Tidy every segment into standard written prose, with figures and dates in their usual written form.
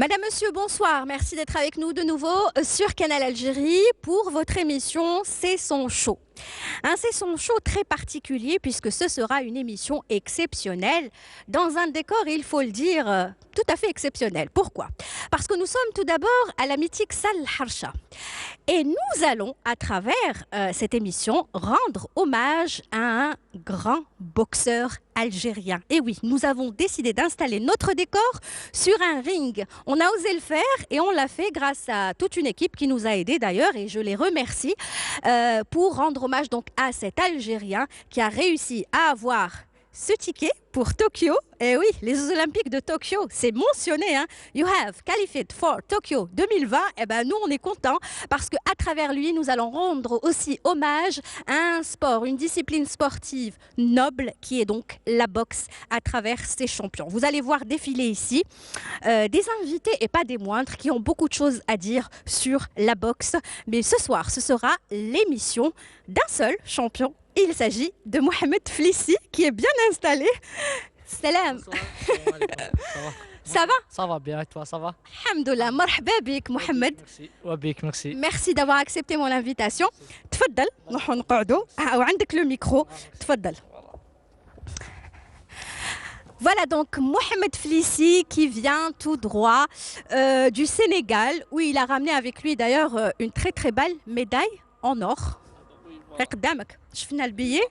Madame, Monsieur, bonsoir. Merci d'être avec nous de nouveau sur Canal Algérie pour votre émission C'est son show. Un C'est son show très particulier puisque ce sera une émission exceptionnelle dans un décor, il faut le dire, tout à fait exceptionnel. Pourquoi? Parce que nous sommes tout d'abord à la mythique salle Harsha. Et nous allons, à travers cette émission, rendre hommage à un grand boxeur algérien. Et oui, nous avons décidé d'installer notre décor sur un ring. On a osé le faire et on l'a fait grâce à toute une équipe qui nous a aidés d'ailleurs et je les remercie pour rendre hommage donc à cet Algérien qui a réussi à avoir ce ticket pour Tokyo. Et oui, les Jeux Olympiques de Tokyo, c'est mentionné. Hein. You have qualified for Tokyo 2020. Et ben nous, on est contents parce qu'à travers lui, nous allons rendre aussi hommage à un sport, une discipline sportive noble qui est donc la boxe à travers ses champions. Vous allez voir défiler ici des invités et pas des moindres qui ont beaucoup de choses à dire sur la boxe. Mais ce soir, ce sera l'émission d'un seul champion. Il s'agit de Mohamed Flissi qui est bien installé. Salam. Ça va? Ça va bien et toi, ça va? Alhamdoulilah, marhaba bik Mohamed. Merci. وبيك merci. Merci d'avoir accepté mon invitation. تفضل نروحوا نقعدوا وعندك le micro. تفضل. Voilà donc Mohamed Flissi qui vient tout droit du Sénégal où il a ramené avec lui d'ailleurs une très très belle médaille en or. قدامك شفنا البيي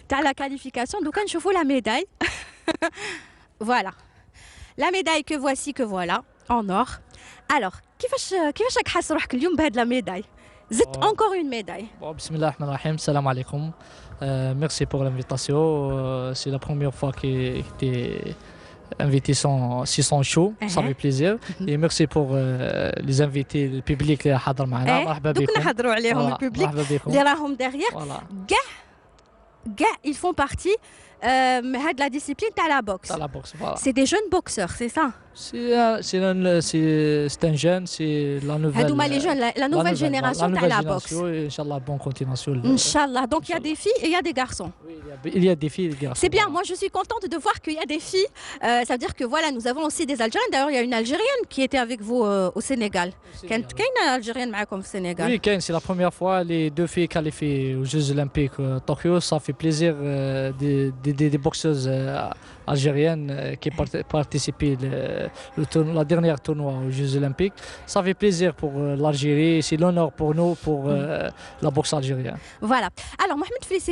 تاع la qualification دوكا نشوفوا la médaille. Voilà. La médaille que voici que voilà en or. Alors كيفاش راك حاس روحك اليوم بهاد la médaille؟ زدت encore une médaille. Bon, bismillah ar-Rahman ar-Rahim, salam alaikum. Merci pour l'invitation. C'est la première fois que tu es invité sur son show. Ça fait plaisir. Et merci pour les invités, le public اللي حاضر معنا. مرحبا بكم. دوك نحضروا عليهم الببليك اللي راهم derrière. كاع ils font partie de la discipline de la boxe. Voilà. C'est des jeunes boxeurs, c'est ça? C'est un jeune, c'est la nouvelle. Les jeunes, la nouvelle génération de la boxe. Inch'Allah, bonne continuation. Inch'Allah. Donc il y a des filles et il y a des garçons. Oui, il y a des filles et des garçons. C'est bien, moi je suis contente de voir qu'il y a des filles. Ça veut dire que voilà, nous avons aussi des Algériennes. D'ailleurs, il y a une Algérienne qui était avec vous au Sénégal. Quelle est Algérienne au Sénégal? Oui, c'est la première fois les deux filles qualifiées aux Jeux Olympiques Tokyo. Ça fait plaisir des boxeuses algériennes qui participaient la dernière tournoi aux Jeux Olympiques. Ça fait plaisir pour l'Algérie, c'est l'honneur pour nous, pour la boxe algérienne. Voilà. Alors, Mohamed Flissi,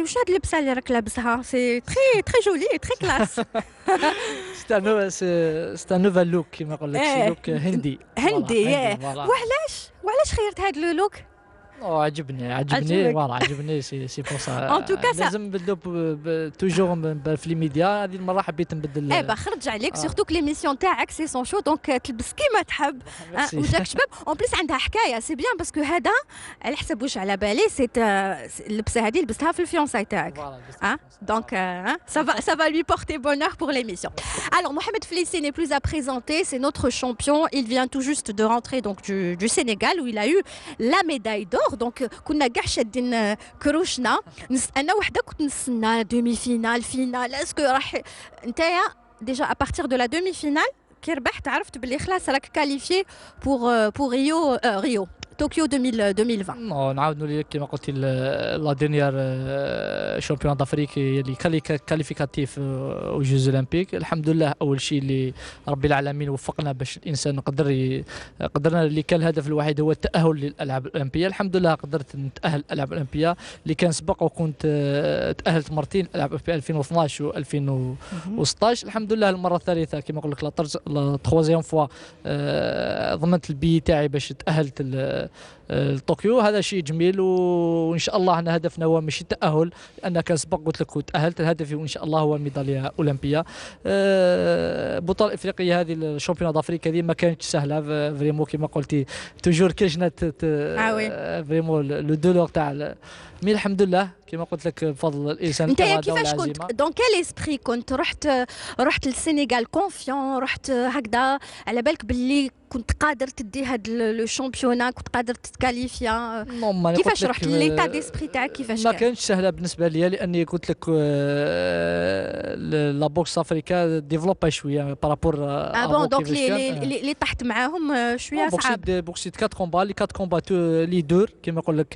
c'est très, très joli et très classe. C'est un nouvel look, qui c'est look hindi. Hindi, وعلاش خيرت هذا لو لوك؟ عجبني والله عجبني سي بور سا. ان تو كا لازم نبدلو توجور في لي ميديا. هذه المره حبيت نبدل. خرج عليك سورتو كو ليميسيون تاعك سي سون شو دونك تلبس كيما تحب وجاك شباب. اون بليس عندها حكايه سي بيان باسكو هذا على حسب واش على بالي سي اللبسه هذه لبستها في الفيونساي تاعك. دونك ça va lui porter bonheur pour l'émission. Alors Mohamed Flissi n'est plus à présenter, c'est notre champion. Il vient tout juste de rentrer donc du Sénégal où il a eu la médaille d'or. Donc كنا كاع شادين كروشنا. انا وحده كنت نستنى دومي فينال فينال اسكو راح نتايا ديجا à partir de la demi-finale كي ربحت عرفت باللي خلاص راك كاليفي pour Rio Tokyo 2020. نعاودوا لك كما قلتي لا ديرنيير شامبيون دافريك اللي كاليفيكاتيف او جوز اولمبيك. الحمد لله اول شيء اللي ربي العالمين وفقنا باش الانسان قدرنا اللي كان الهدف الوحيد هو التاهل للالعاب الاولمبيه. الحمد لله قدرت نتاهل الالعاب الاولمبيه اللي كان سبق وكنت تاهلت مرتين الالعاب في 2012 و 2016. الحمد لله المره الثالثه كما نقول لك لا تروازيام فوا ضمنت البي تاعي باش تاهلت طوكيو. هذا شيء جميل وان شاء الله احنا هدفنا هو مش التاهل لان كان سبق قلت لك وتاهلت. الهدف وان شاء الله هو الميداليه اولمبيه. البطوله الافريقيه هذه الشامبيون دافريك هذه ما كانتش سهله فريمون كما قلتي توجور كاجنا فريمون لو دولور تاع مي الحمد لله كما قلت لك بفضل الانسان. انت كيفاش كنت دون كيل اسبري كنت رحت للسنغال كونفيون رحت هكذا على بالك باللي كنت قادر تدي هاد لو شامبيونا، كنت قادر تتكاليفيا؟ نو ماني قلت كيفاش لك رحت ليتا ديسبري تاعك كيفاش ما كان؟ كانتش سهله بالنسبه لي، لاني قلت لك لا بوكس افريكا ديفلوبا شويه بارابور اه افون بون دونك كيفاش كان. اللي طحت معاهم شويه صعاب. بوكسيت 4 كومبا، لي 4 كومبا لي دور كيما نقول لك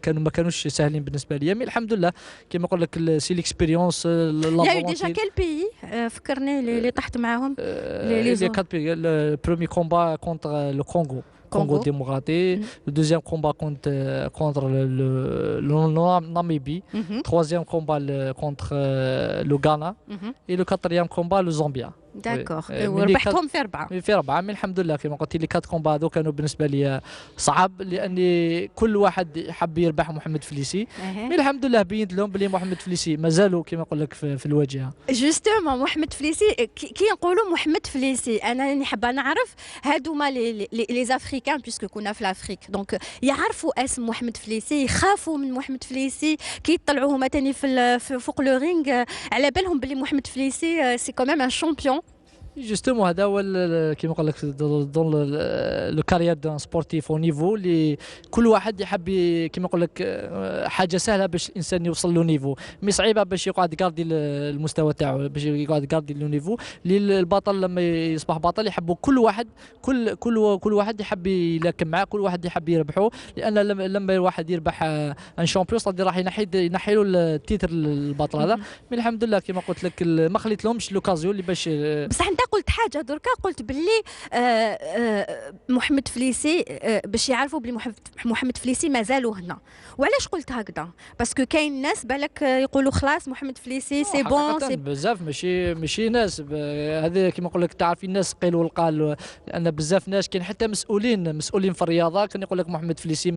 كانوا ما كانوش ساهلين بالنسبه لي، مي الحمد لله كيما نقول لك سي ليكسبيريونس لا يا ديجا فولونتي. كيل بيي فكرني اللي طحت معاهم؟ لي Les زو 4 pays. Le premier combat contre le Congo. Congo كونغو. démocratique. Le deuxième combat contre le Namibie. Troisième combat contre le Ghana. Et le quatrième combat le Zambia. داكوغ من لي وربحتهم في 4. في 4 من الحمد لله كما قلت لي 4 كومبا هذو كانوا بالنسبه لي صعب، لاني كل واحد حب يربح محمد فليسي، مي الحمد لله بينت لهم بلي محمد فليسي مازالوا كما نقول لك في الواجهه. جوستومون محمد فليسي كي نقولوا محمد فليسي انا راني حابه نعرف هادوما لي زافريكان بيسكو كنا في الافريك دونك يعرفوا اسم محمد فليسي، يخافوا من محمد فليسي كي يطلعوا هما تاني في فوق لو رينغ على بالهم بلي محمد فليسي سي كوميم ان شامبيون. جوستومون هذا هو كيما نقول لك دون لو كارير دون سبورتيف او نيفو اللي كل واحد يحب كيما نقول لك حاجه سهله باش الانسان يوصل له نيفو، مي صعيبه باش يقعد يقاردي المستوى تاعو، باش يقعد يقاردي لو نيفو. البطل لما يصبح بطل يحبوا كل واحد كل واحد يحب يلاكم معاه، كل واحد يحب يربحه، لان لما الواحد يربح ان شامبيون صدي راح ينحي له التيتر البطل هذا. من الحمد لله كما قلت لك ما خليت لهمش لوكازيون اللي باش. بصح انت قلت حاجه دركا، قلت باللي محمد فليسي باش يعرفوا بلي محمد فليسي مازالوا هنا. وعلاش قلت هكذا؟ باسكو كاين ناس بالك يقولوا خلاص محمد فليسي سي بون سي بزاف ماشي ناس هذا كيما نقول لك تعرفي الناس قيل والقال، لان بزاف ناس كاين حتى مسؤولين في الرياضه كان يقول لك محمد فليسي.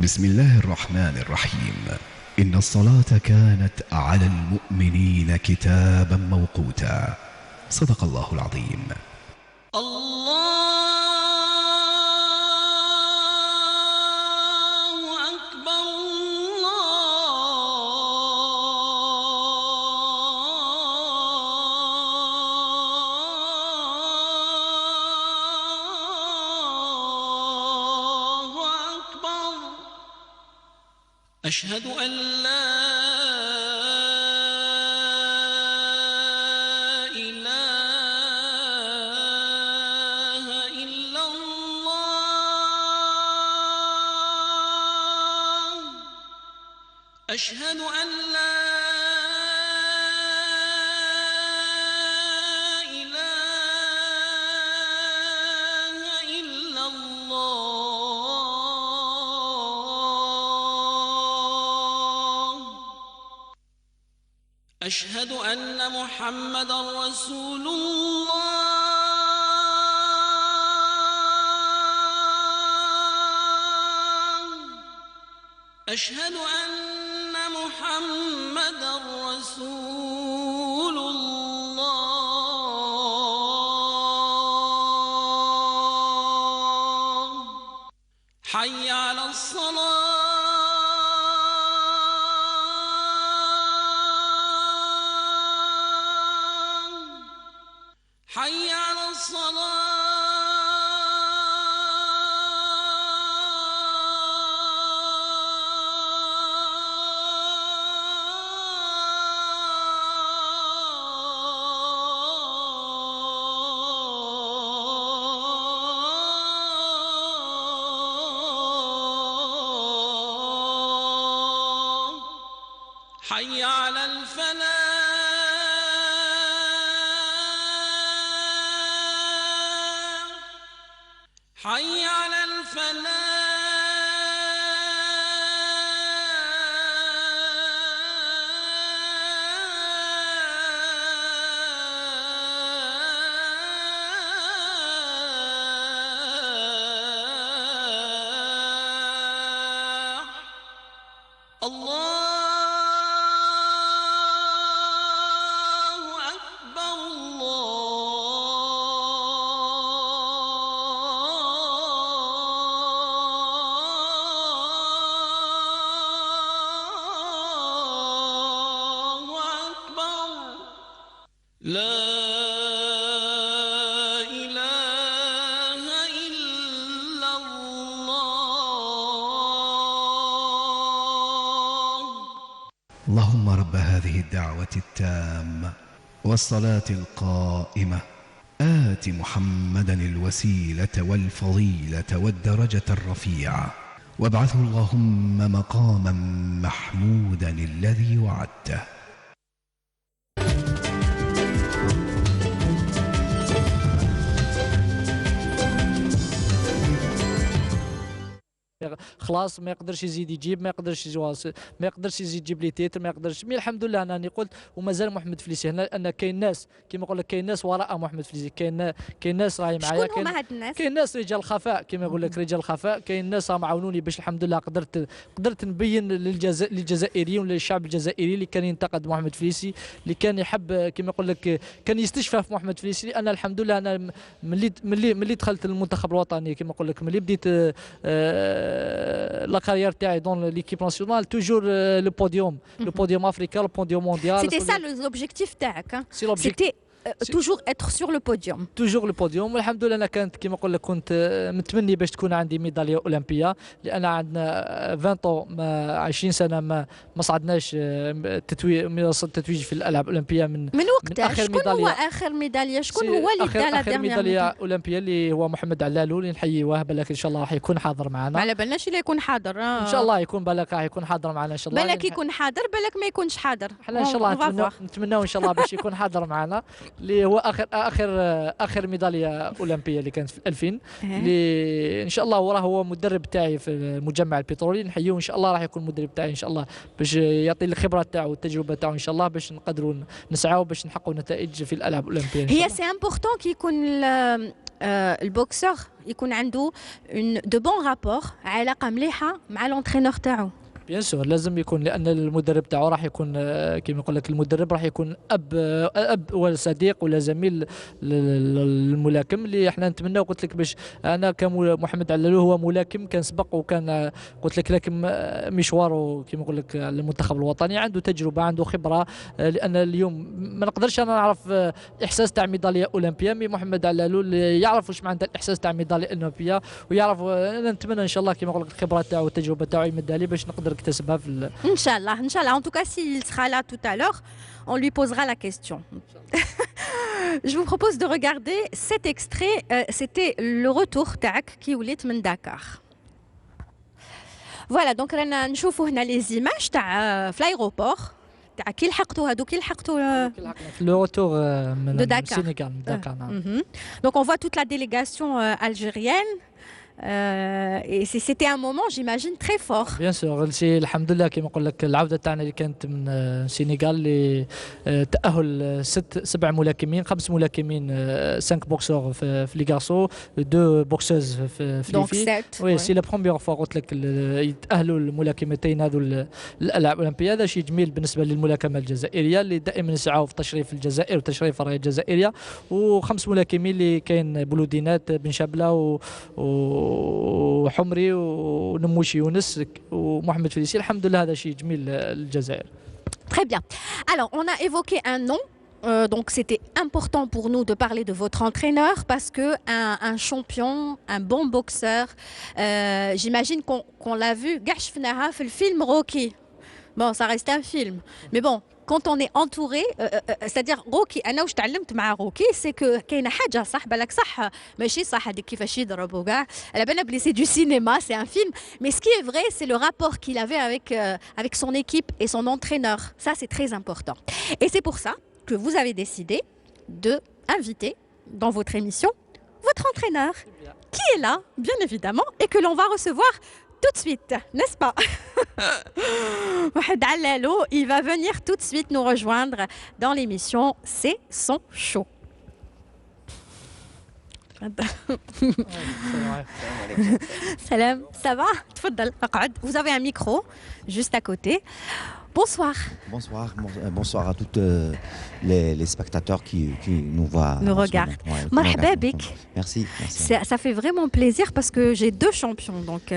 بسم الله الرحمن الرحيم. إن الصلاة كانت على المؤمنين كتابا موقوتا. صدق الله العظيم. الله أكبر الله أكبر. أشهد أن لا إله إلا الله. أشهد أن لا إله إلا الله. أشهد أن محمدا رسول الله. أشهد أن محمدا رسول الله. حي على الصلاة. حي على الصلاة. حي على الفلاح. حي على الفلاح. الله أكبر الله لا إله إلا الله. اللهم رب هذه الدعوة التامة والصلاة القائمة آت محمدا الوسيلة والفضيلة والدرجة الرفيعة وابعثه اللهم مقاما محمودا الذي وعدته. خلاص ما يقدرش يزيد يجيب، ما يقدرش يواصل، ما يقدرش يزيد يجيب لي تيتر، ما يقدرش. مي الحمد لله انا راني قلت ومازال محمد فليسي هنا، لان كاين ناس كيما نقول لك، كاين ناس وراء محمد فليسي، كاين ناس راهي معايا. شكون هما هاد الناس؟ كاين ناس رجال خفاء كيما يقول لك، رجال خفاء. كاين ناس راهم عاونوني باش الحمد لله قدرت نبين للجزائريين وللشعب الجزائري اللي كان ينتقد محمد فليسي، اللي كان يحب كيما يقول لك كان يستشفى في محمد فليسي. لان الحمد لله انا ملي دخلت المنتخب الوطني كيما نقول لك، ملي بديت لا كارير تاعي دون ليكيب ناسيونال توجور لو بوديوم افريكان، لو بوديوم مونديال. C'était ça l'objectif تاعك. سي لوبجيكتيف. C'était toujours être sur le podium. توجور لو بوديوم. والحمد لله انا كانت كيما نقول لك كنت متمني باش تكون عندي ميداليه اولمبيه، لان عندنا 20 20 سنه ما صعدناش التتويج في الالعاب الاولمبيه من وقتها شكون هو اخر ميداليه؟ شكون هو اللي دا لا اخر ميداليه اولمبيه اللي هو محمد علالو، اللي نحييه بالك ان شاء الله راح يكون حاضر معنا. ما على بالناش اللي يكون حاضر. ان شاء الله يكون بالك راح يكون حاضر معنا ان شاء الله. بالك يكون حاضر، بالك ما يكونش حاضر. احنا ان شاء الله نتمناو ان شاء الله باش يكون حاضر معنا، اللي هو اخر ميداليه اولمبيه اللي كانت في 2000، اللي ان شاء الله هو مدرب تاعي في المجمع البترولي. نحييه ان شاء الله راح يكون المدرب تاعي ان شاء الله باش يعطي الخبره تاعو والتجربه تاعو ان شاء الله باش نقدروا نسعاو باش نحققوا نتائج في الالعاب الاولمبيه. هي سي امبورطون كي يكون البوكسور يكون عنده دو بون رابور، علاقه مليحه مع لونترينور تاعو. بيان سور لازم يكون، لان المدرب تاعو راح يكون كيما يقول لك، المدرب راح يكون اب ولا صديق ولا زميل للملاكم. اللي احنا نتمناو قلت لك باش انا كمحمد علالو هو ملاكم كان سبق وكان قلت لك، لكن مشواره كيما نقول لك المنتخب الوطني عنده تجربه عنده خبره. لان اليوم ما نقدرش انا نعرف احساس تاع ميداليه اولمبيه، مي محمد علالو اللي يعرف واش معناتها الاحساس تاع ميداليه اولمبيه ويعرف. انا نتمنى ان شاء الله كيما نقول لك الخبره تاعو والتجربه تاعو يمدها لي باش نقدر اكتسبها في Inch'Allah, Inch'Allah. En tout cas, s'il sera là tout à l'heure, on lui posera la question. Je vous propose de regarder cet extrait. C'était le retour تاعك كي وليت من داكار. Voilà, donc رانا نشوفوا هنا les images تاع في l'aéroport. تاع كي لحقتوا هادو، كي لحقتوا لو روتور من داكار. السنغال من داكار. Donc on voit toute la délégation algérienne. Et c'était un moment, j'imagine, très fort. بيان سور سي الحمد لله كيما نقول لك العوده تاعنا اللي كانت من السنغال، اللي تاهل 7 ملاكمين، 5 ملاكمين، 5 بوكسور في لي غارسو، 2 بوكسوز في لي في. وي سي لا بروميير فوا قلت لك يتاهلوا الملاكمتين هذو الالعاب الاولمبيه. هذا شيء جميل بالنسبه للملاكمه الجزائريه اللي دائما نسعوا في تشريف الجزائر وتشريف الرايه الجزائريه. و5 ملاكمين اللي كاين بلودينات بن شابله وحمري ونموشي يونس ومحمد فليسي. الحمد لله هذا شيء جميل للجزائر. Très bien. Alors, on a évoqué un nom. Donc c'était important pour nous de parler de votre entraîneur parce que un champion, un bon boxeur, j'imagine qu'on l'a vu, Gashfnaha fait le film Rocky. Bon, ça reste un film. Mais bon, quand on est entouré, c'est-à-dire Rocky, أنا واش تعلمت مع روكي سي كو كاينه حاجه صح بالك صح ماشي صح هذيك كيفاش يضربوا كاع على بالنا بلي سي دو سينما سي ان فيلم mais ce qui est vrai c'est le rapport qu'il avait avec son équipe et son entraîneur. Ça c'est très important. Et c'est pour ça que vous avez décidé de inviter dans votre émission votre entraîneur qui est là bien évidemment et que l'on va recevoir tout de suite, n'est-ce pas? Mohamed Allalo, il va venir tout de suite nous rejoindre dans l'émission C'est son show. Salam, ça va? Tfaddal, اقعد. Vous avez un micro juste à côté. Bonsoir. Bonsoir à tous les spectateurs qui nous voient. Nous regardent. Marhaba bik. Merci. Ça fait vraiment plaisir parce que j'ai deux champions. Donc,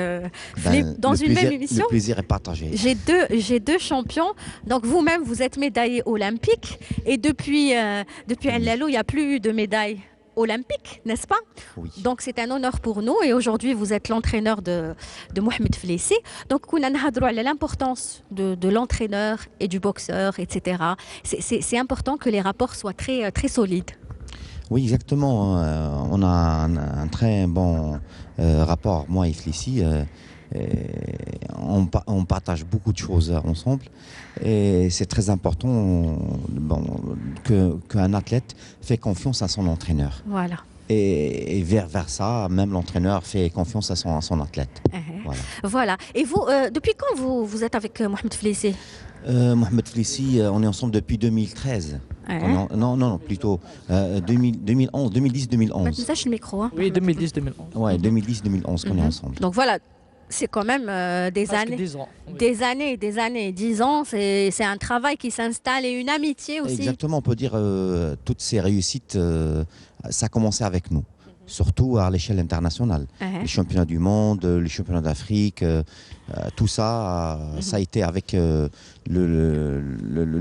dans une même émission, le plaisir est partagé. J'ai deux champions. Donc, vous-même, vous êtes médaillé olympique. Et depuis Allalo, il n'y a plus de médailles olympique, n'est-ce pas? Oui. Donc c'est un honneur pour nous et aujourd'hui vous êtes l'entraîneur de Mohamed Flissi. Donc on a l'importance de l'entraîneur et du boxeur, etc. C'est important que les rapports soient très, très solides. Oui, exactement. On a un très bon rapport, moi et Flissi. On partage beaucoup de choses ensemble et c'est très important qu'un athlète fait confiance à son entraîneur. Voilà. Et vers ça, même l'entraîneur fait confiance à son athlète. Voilà. Et vous, depuis quand vous êtes avec Mohamed Flissi? Mohamed Flissi, on est ensemble depuis 2013. Non, plutôt 2011, 2010-2011. Maintenant, je le micro. Hein. Oui, 2010-2011. Ouais, 2010-2011 qu'on est ensemble. Donc voilà. C'est quand même des années, 10 ans, oui. des années, 10 ans, c'est un travail qui s'installe et une amitié aussi. Exactement, on peut dire toutes ces réussites, ça a commencé avec nous, surtout à l'échelle internationale. Les championnats du monde, les championnats d'Afrique, tout ça, ça a été avec le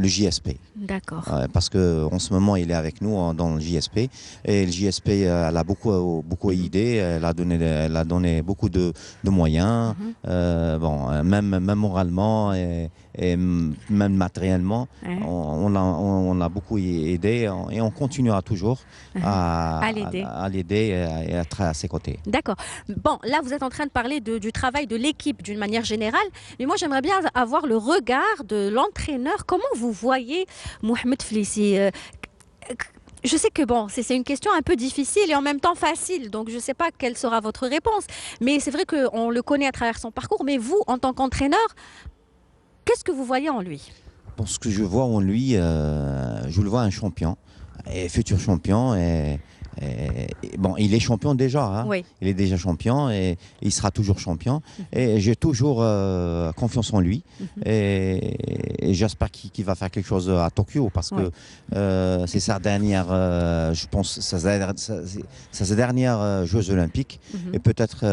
JSP. D'accord. Parce qu'en ce moment, il est avec nous dans le JSP. Et le JSP, elle a beaucoup aidé, elle a donné beaucoup de moyens, même moralement et même matériellement. On a beaucoup aidé et on continuera toujours à l'aider et à être à ses côtés. D'accord. Bon, là, vous êtes en train de parler du travail de l'équipe d'une manière générale, mais moi, j'aimerais bien avoir le regard de l'entraîneur. Comment vous voyez Mohamed Flissi? Je sais que bon, c'est une question un peu difficile et en même temps facile, donc je ne sais pas quelle sera votre réponse. Mais c'est vrai qu'on le connaît à travers son parcours, mais vous, en tant qu'entraîneur, qu'est-ce que vous voyez en lui? Bon, ce que je vois en lui, je le vois un champion, et futur champion. Bon, il est champion déjà, hein. Oui. Il est déjà champion et il sera toujours champion. Et j'ai toujours confiance en lui. Et j'espère qu'il va faire quelque chose à Tokyo parce que c'est sa dernière, je pense, sa dernière Jeux Olympiques. Et peut-être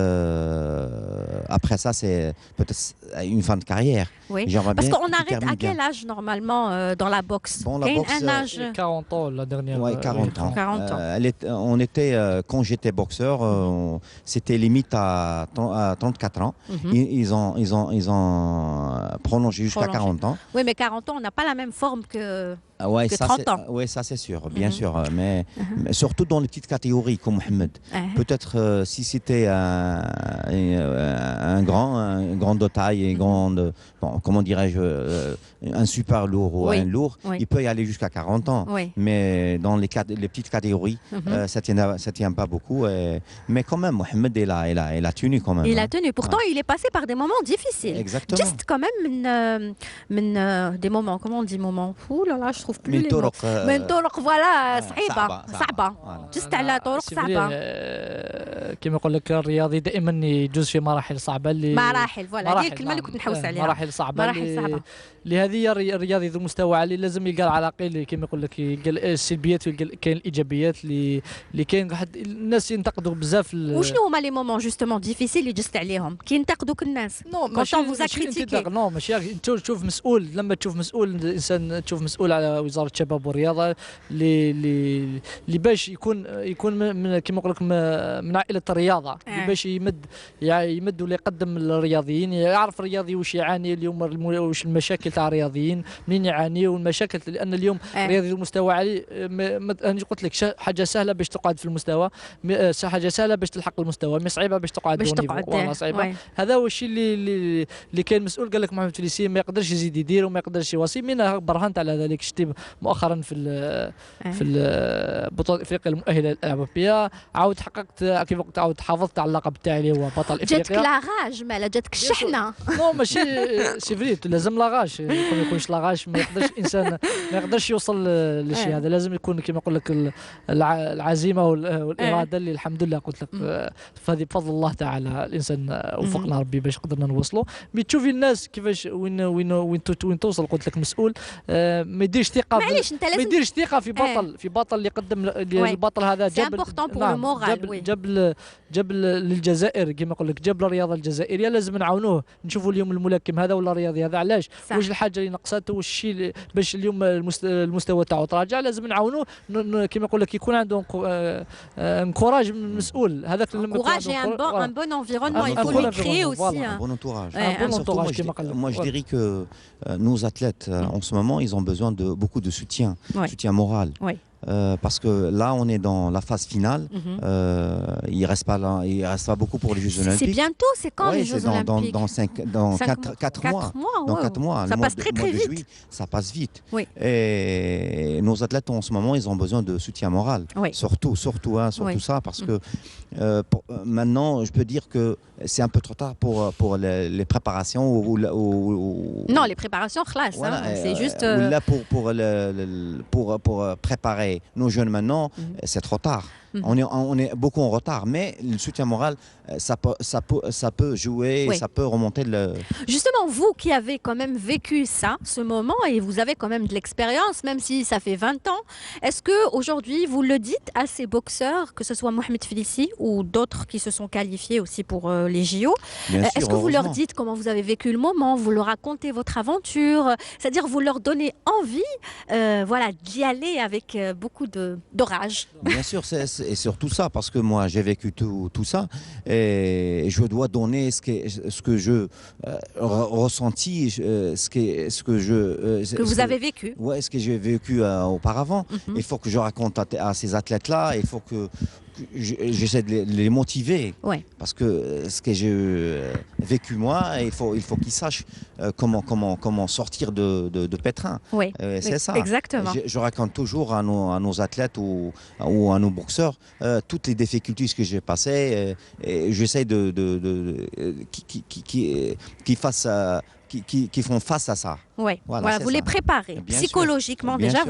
après ça, c'est peut-être une fin de carrière. Oui. Parce qu'on arrête à quel âge normalement dans la boxe? Bon, la boxe, un âge... 40 ans la dernière. Oui, 40 ans. 40 ans. On était, quand j'étais boxeur, c'était limite à 34 ans. Ils ont prolongé jusqu'à 40 ans. Oui, mais 40 ans, on n'a pas la même forme que... Ouais, que 30 ans. Oui, ça c'est sûr, bien sûr. Mais surtout dans les petites catégories comme Mohamed. Peut-être si c'était un grand de taille et grande, bon, comment dirais-je, un super lourd ou un lourd, il peut y aller jusqu'à 40 ans. Mais dans les petites catégories, ça tient pas beaucoup. Mais quand même, Mohamed, il a tenu quand même. Il a tenu. Pourtant, il est passé par des moments difficiles. Exactement. Juste quand même des moments, comment on dit moments? Ouh là là, je trouve plus les mots. من طرق voilà صعبة. جست على طرق صعبة. كما يقول لك الرياضي دائما يجوز في مراحل صعبة مراحل فوالا هذه الكلمة اللي كنت نحوس عليها. مراحل صعبة لهذه الرياضي ذو مستوى عالي لازم يلقى العراقيل كما يقول لك يلقى السلبيات ويلقى كاين الايجابيات اللي كاين واحد الناس ينتقدوا بزاف. وشنو هما لي مومون جوستومون ديفيسيل اللي جست عليهم كي ينتقدوك الناس؟ ماشي نو ماشي انت تشوف مسؤول لما تشوف مسؤول الانسان تشوف مسؤول على وزارة الشباب والرياضة اللي باش يكون من كما نقول لك من عائلة الرياضة اللي باش يمد ولا يقدم للرياضيين يعرف الرياضي واش يعاني اليوم واش المشاكل تاع الرياضيين منين يعانيوا والمشاكل لأن اليوم الرياضي ذو مستوى عالي أنا قلت لك حاجة سهلة باش تقعد في المستوى حاجة سهلة باش تلحق المستوى مي صعيبة باش تقعد والله صعيبة. هذا هو الشيء اللي كان مسؤول قال لك محمد فليسي ما يقدرش يزيد يدير وما يقدرش يواصي من برهنت على ذلك شتي الترتيب مؤخرا في بطوله افريقيا المؤهله للالعاب الاولمبيه. عاود حققت كيف قلت، عاود حافظت على اللقب تاعي اللي هو بطل افريقيا. جاتك لاغاج مالا، جاتك الشحنه. نو ماشي سي فري، لازم لاغاش، ما يكونش لاغاش ما يقدرش الانسان ما يقدرش يوصل للشيء هذا. لازم يكون كما نقول لك العزيمه والاراده اللي الحمد لله قلت لك فهذه بفضل الله تعالى الانسان وفقنا ربي باش قدرنا نوصلوا. مي تشوفي الناس كيفاش وين توصل. قلت لك مسؤول ما يديرش ثقه، معليش انت لازم ما يديرش ثقه في بطل اللي قدم البطل هذا. جاب للجزائر كما نقول لك، جاب الرياضه الجزائريه، لازم نعاونوه. نشوفوا اليوم الملاكم هذا ولا الرياضي هذا علاش، واش الحاجه اللي نقصته، واش الشيء باش اليوم المستوى تاعو تراجع، لازم نعاونوه. كما نقول لك يكون عنده انكوراج من المسؤول هذاك. encourage et un bon environnement, il faut lui créer aussi un bon entourage. Un bon entourage. Moi je dirais que nos athlètes en ce moment ils ont besoin de beaucoup de soutien, soutien moral. Parce que là, on est dans la phase finale. Il reste pas beaucoup pour les Jeux Olympiques. C'est bientôt, c'est quand les Jeux Olympiques? Dans 4 mois. Dans 4 mois. Ça passe très très vite. Juillet, ça passe vite. Et nos athlètes en ce moment, ils ont besoin de soutien moral. Surtout ça, parce que maintenant, je peux dire que c'est un peu trop tard pour les préparations. Non, les préparations, voilà, c'est juste. Là, pour préparer nos jeunes maintenant, c'est trop tard. On est beaucoup en retard, mais le soutien moral, ça peut jouer, ça peut remonter le... Justement, vous qui avez quand même vécu ça, ce moment, et vous avez quand même de l'expérience, même si ça fait 20 ans, est-ce qu'aujourd'hui, vous le dites à ces boxeurs, que ce soit Mohamed Félicie ou d'autres qui se sont qualifiés aussi pour les JO, est-ce que vous leur dites comment vous avez vécu le moment, vous leur racontez votre aventure, c'est-à-dire vous leur donnez envie voilà, d'y aller avec beaucoup d'orage? Bien sûr, et surtout ça, parce que moi j'ai vécu tout ça et je dois donner ce que je ressenti, ce que vous avez vécu. Ouais, ce que j'ai vécu auparavant. Il faut que je raconte à ces athlètes-là, il faut que j'essaie de les motiver, parce que ce que j'ai vécu moi, il faut qu'ils sachent comment sortir de pétrin. C'est ça. Exactement. Je raconte toujours à nos athlètes ou à nos boxeurs toutes les difficultés que j'ai passées, et j'essaie qu'ils fassent qui font face à ça. Voilà, vous les préparez psychologiquement déjà,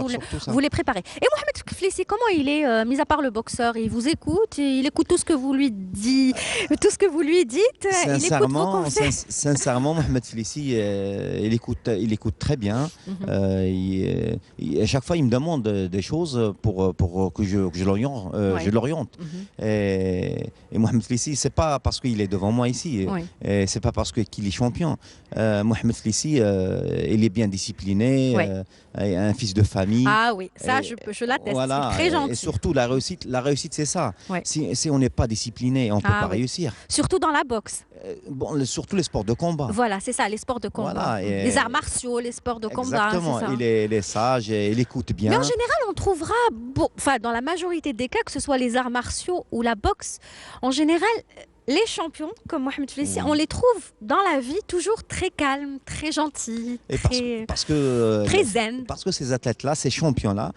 vous les préparez. Et Mohamed Félicie, comment il est, mis à part le boxeur, il vous écoute, il écoute tout ce que vous lui dites, Sincèrement, Mohamed Félicie, il écoute très bien. À chaque fois, il me demande des choses pour que je l'oriente. Et Mohamed Félicie, c'est pas parce qu'il est devant moi ici, c'est pas parce qu'il est champion. Mohamed Félicie, il est bien discipliné, un fils de famille. Ah oui, ça je l'atteste, voilà, c'est très gentil. Et surtout la réussite c'est ça. Si on n'est pas discipliné, on ne peut pas réussir. Surtout dans la boxe. Surtout les sports de combat. Voilà, c'est ça, les sports de combat. Voilà, les arts martiaux, les sports de combat. Exactement, il est sage, il écoute bien. Mais en général, on trouvera, dans la majorité des cas, que ce soit les arts martiaux ou la boxe, en général, les champions comme Mohamed Félicie, on les trouve dans la vie toujours très calmes, très gentils, très zen. Parce que ces athlètes-là, ces champions-là,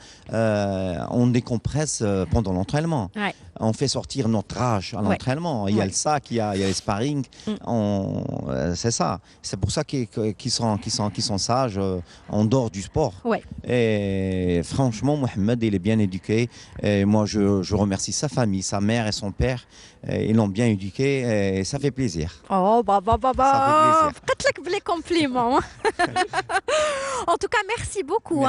on décompresse pendant l'entraînement. On fait sortir notre rage à l'entraînement. Il y a le sac, il y a les sparring. C'est ça. C'est pour ça qu'ils sont sages en dehors du sport. Et franchement, Mohamed, il est bien éduqué. Et moi, je remercie sa famille, sa mère et son père. Ils l'ont bien éduqué et ça fait plaisir. Oh, ça fait plaisir. Les compliments. En tout cas, merci beaucoup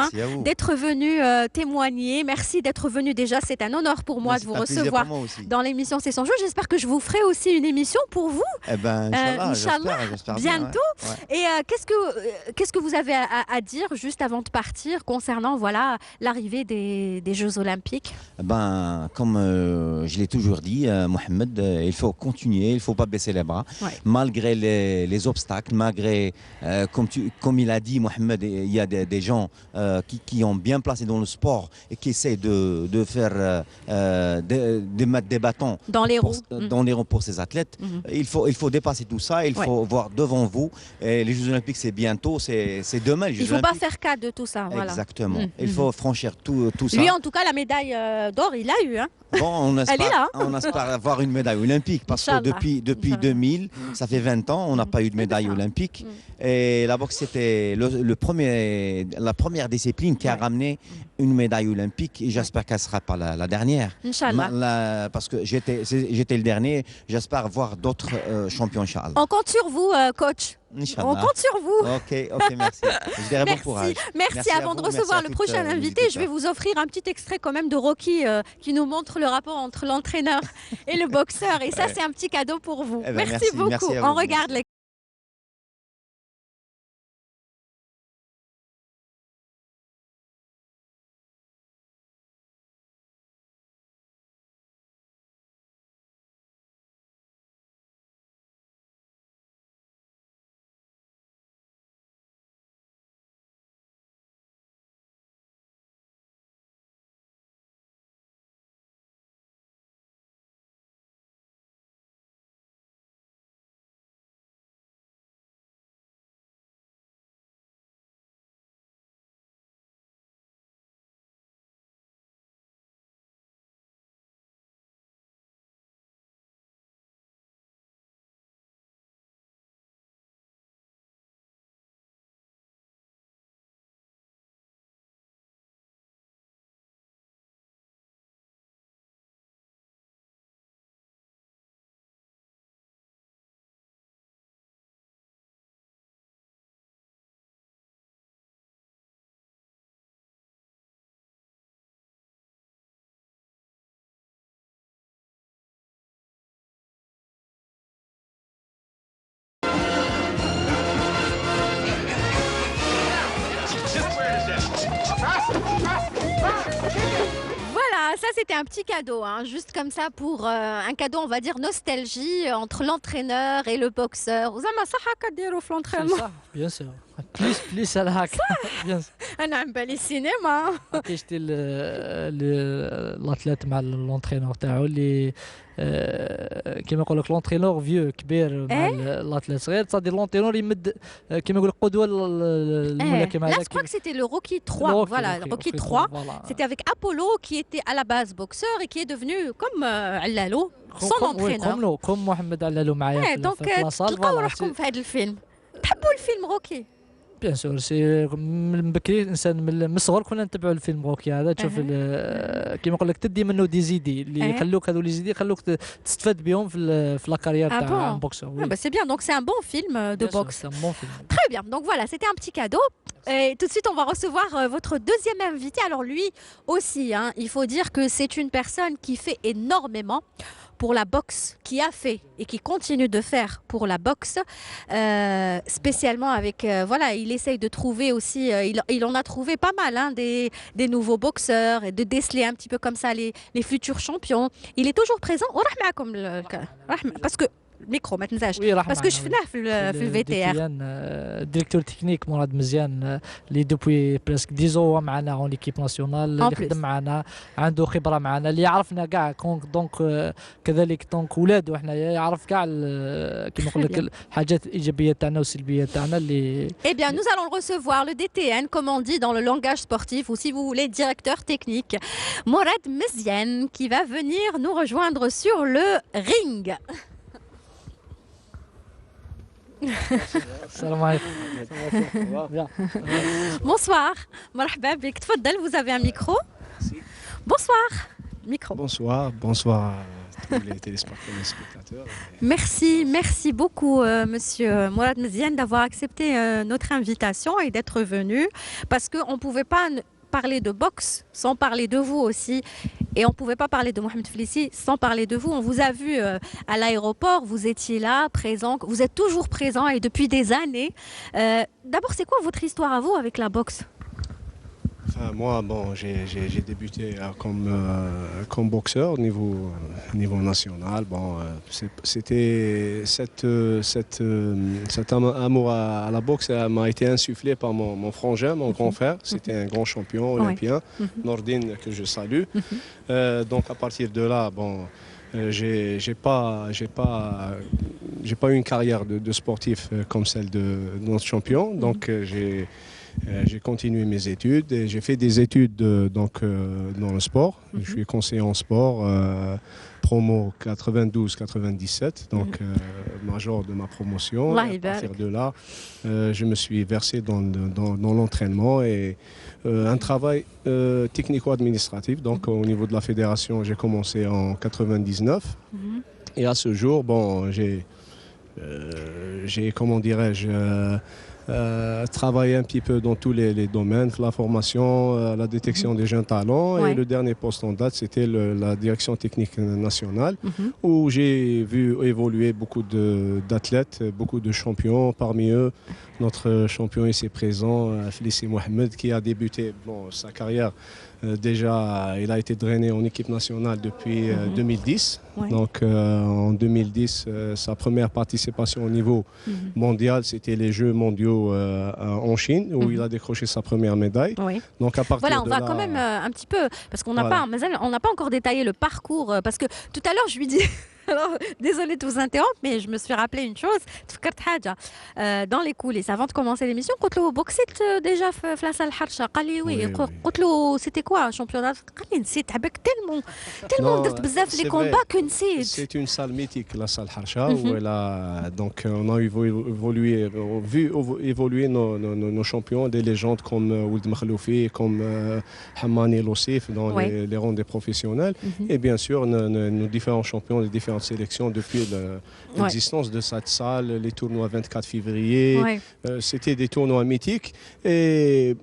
d'être venu témoigner. Merci d'être venu déjà. C'est un honneur pour moi de vous recevoir dans l'émission C'est son jeu. J'espère que je vous ferai aussi une émission pour vous. Inch'Allah, j'espère bientôt. Et qu'est-ce que vous avez à dire juste avant de partir concernant l'arrivée des Jeux Olympiques? Comme je l'ai toujours dit, Mohamed, il faut continuer, il ne faut pas baisser les bras, malgré les obstacles, malgré, comme il a dit, Mohamed, il y a des gens qui ont bien placé dans le sport et qui essaient de faire de mettre des bâtons Dans les roues. dans les roues pour ces athlètes. Il faut dépasser tout ça, il faut voir devant vous. Et les Jeux Olympiques, c'est bientôt, c'est demain les Jeux Il ne faut pas Olympiques. faire cas de tout ça. Voilà. Exactement. Il faut franchir tout ça. Lui, en tout cas, la médaille d'or, il l'a eu. Hein. Bon, on Elle est espère, là. on espère avoir une médaille olympique parce que Inch'Allah. depuis 2000, ça fait 20 ans, on n'a pas eu de médaille olympique. Et la boxe, c'était la première discipline qui a ramené une médaille olympique et j'espère qu'elle ne sera pas la dernière. Inch'Allah. Parce que j'étais le dernier, j'espère voir d'autres champions, Inch'Allah. On compte sur vous, coach. Inch'Allah. On compte sur vous. Ok, merci. Je dirais bon courage. Merci. à Avant vous, de merci recevoir à le toutes, prochain les invité, je vais auditeurs. vous offrir un petit extrait quand même de Rocky qui nous montre le rapport entre l'entraîneur et le boxeur. Et ça, c'est un petit cadeau pour vous. Eh ben, merci beaucoup. merci à On vous. regarde les... Voilà, ça c'était un petit cadeau, hein, juste comme ça pour un cadeau, on va dire, nostalgie entre l'entraîneur et le boxeur. زعما صح هكا ديروا في l'entraînement. صح بيان سور بليس على هكا بيان سور انا عم بالي السينما. عطيتي الاتليت مع لونترينور تاعو اللي كيما يقول لك لونترينور فيو كبير مع الاتليت صغير تصدي لونترينور يمد كيما يقول لك قدوه الملاكمه Là, هذاك je crois que c'était le Rocky 3. Voilà, le Rocky 3. C'était avec Apollo qui était à la base boxeur et qui est devenu comme Allalo, son entraîneur. كوم محمد علالو معايا دونك في لاصال تلقاو روحكم في هذا الفيلم. تحبوا الفيلم روكي؟ بيان سور سي من بكري الانسان من الصغر كنا نتبعوا الفيلم روكي هذا تشوف كيما يقول لك تدي منه دي زيدي اللي يخلوك هذو لي زيدي يخلوك تستفاد بهم في لا كارير تاع بوكسور. C'est bien, donc c'est un bon film de boxe. C'est un bon film. Très bien, donc voilà, c'était un petit cadeau. Et tout de suite, on va recevoir votre deuxième invité. Alors lui aussi, hein, il faut dire que c'est une personne qui fait énormément pour la boxe, qui a fait et qui continue de faire pour la boxe, spécialement avec, voilà, il essaye de trouver aussi, il en a trouvé pas mal, hein, des nouveaux boxeurs et de déceler un petit peu comme ça les futurs champions. Il est toujours présent. Parce que الميكرو ما تنساش باسكو شفناه في الفي تي ار ديريكتور تكنيك مراد مزيان اللي دوبوي بريسك 10 هو معنا اون ليكيب ناسيونال اللي خدم معنا عنده خبره معنا اللي يعرفنا كاع دونك كذلك دونك ولادو حنايا يعرف كاع كيما نقول لك الحاجات الايجابيه تاعنا والسلبيه تاعنا اللي Eh bien, nous allons le recevoir, le DTN, comme on dit dans le langage sportif, ou si vous voulez, directeur technique, Morad Meziane, qui va venir nous rejoindre sur le ring. السلام عليكم. Bonsoir, مرحبا بك, تفضل, vous avez un micro. Bonsoir, micro. Bonsoir à tous les téléspectateurs. Merci beaucoup, monsieur Morad Meziane, d'avoir accepté notre invitation et d'être venu, parce qu'on ne pouvait pas parler de boxe sans parler de vous aussi. Et on ne pouvait pas parler de Mohamed Flissi sans parler de vous. On vous a vu à l'aéroport, vous étiez là, présent, vous êtes toujours présent et depuis des années. D'abord, c'est quoi votre histoire à vous avec la boxe? Moi, bon, j'ai débuté comme boxeur au niveau national. Bon, c'était cet amour à la boxe m'a été insufflé par mon frangin, mon grand frère. C'était un grand champion olympien, Nordine, que je salue. Donc à partir de là, bon, j'ai pas eu une carrière de sportif comme celle de notre champion. Donc j'ai continué mes études et j'ai fait des études dans le sport. Je suis conseiller en sport, promo 92-97, donc major de ma promotion. Et à partir de là, je me suis versé dans l'entraînement et un travail technico-administratif. Donc au niveau de la fédération, j'ai commencé en 99 et à ce jour, bon, j'ai comment dirais-je, travailler un petit peu dans tous les domaines, la formation, la détection des jeunes talents. Et le dernier poste en date, c'était la direction technique nationale, où j'ai vu évoluer beaucoup d'athlètes, beaucoup de champions. Parmi eux, notre champion ici présent, Félicie Mohamed, qui a débuté sa carrière. Déjà, il a été drainé en équipe nationale depuis 2010. Donc en 2010, sa première participation au niveau mondial, c'était les Jeux mondiaux en Chine, où il a décroché sa première médaille. Donc à partir voilà, on de va là, quand même un petit peu, parce qu'on n'a pas encore détaillé le parcours, parce que tout à l'heure je lui dis... Alors, désolée de vous interrompre, mais je me suis rappelé une chose. Dans les coulisses, avant de commencer l'émission, قلت له بوكسيت déjà في لا سال حرشه قال لي وي قلت له c'était quoi championnat قال لي نسيت عباك tellement درت بزاف لي كومبا que نسيت. C'est une salle mythique, la salle Harsha, où donc on a vu évoluer nos champions, des légendes comme Ould Makhloufi, comme Hammani Lossif dans les rangs des professionnels, et bien sûr nos différents champions des différentes sélections depuis l'existence de cette salle, les tournois 24 février. C'était des tournois mythiques. Et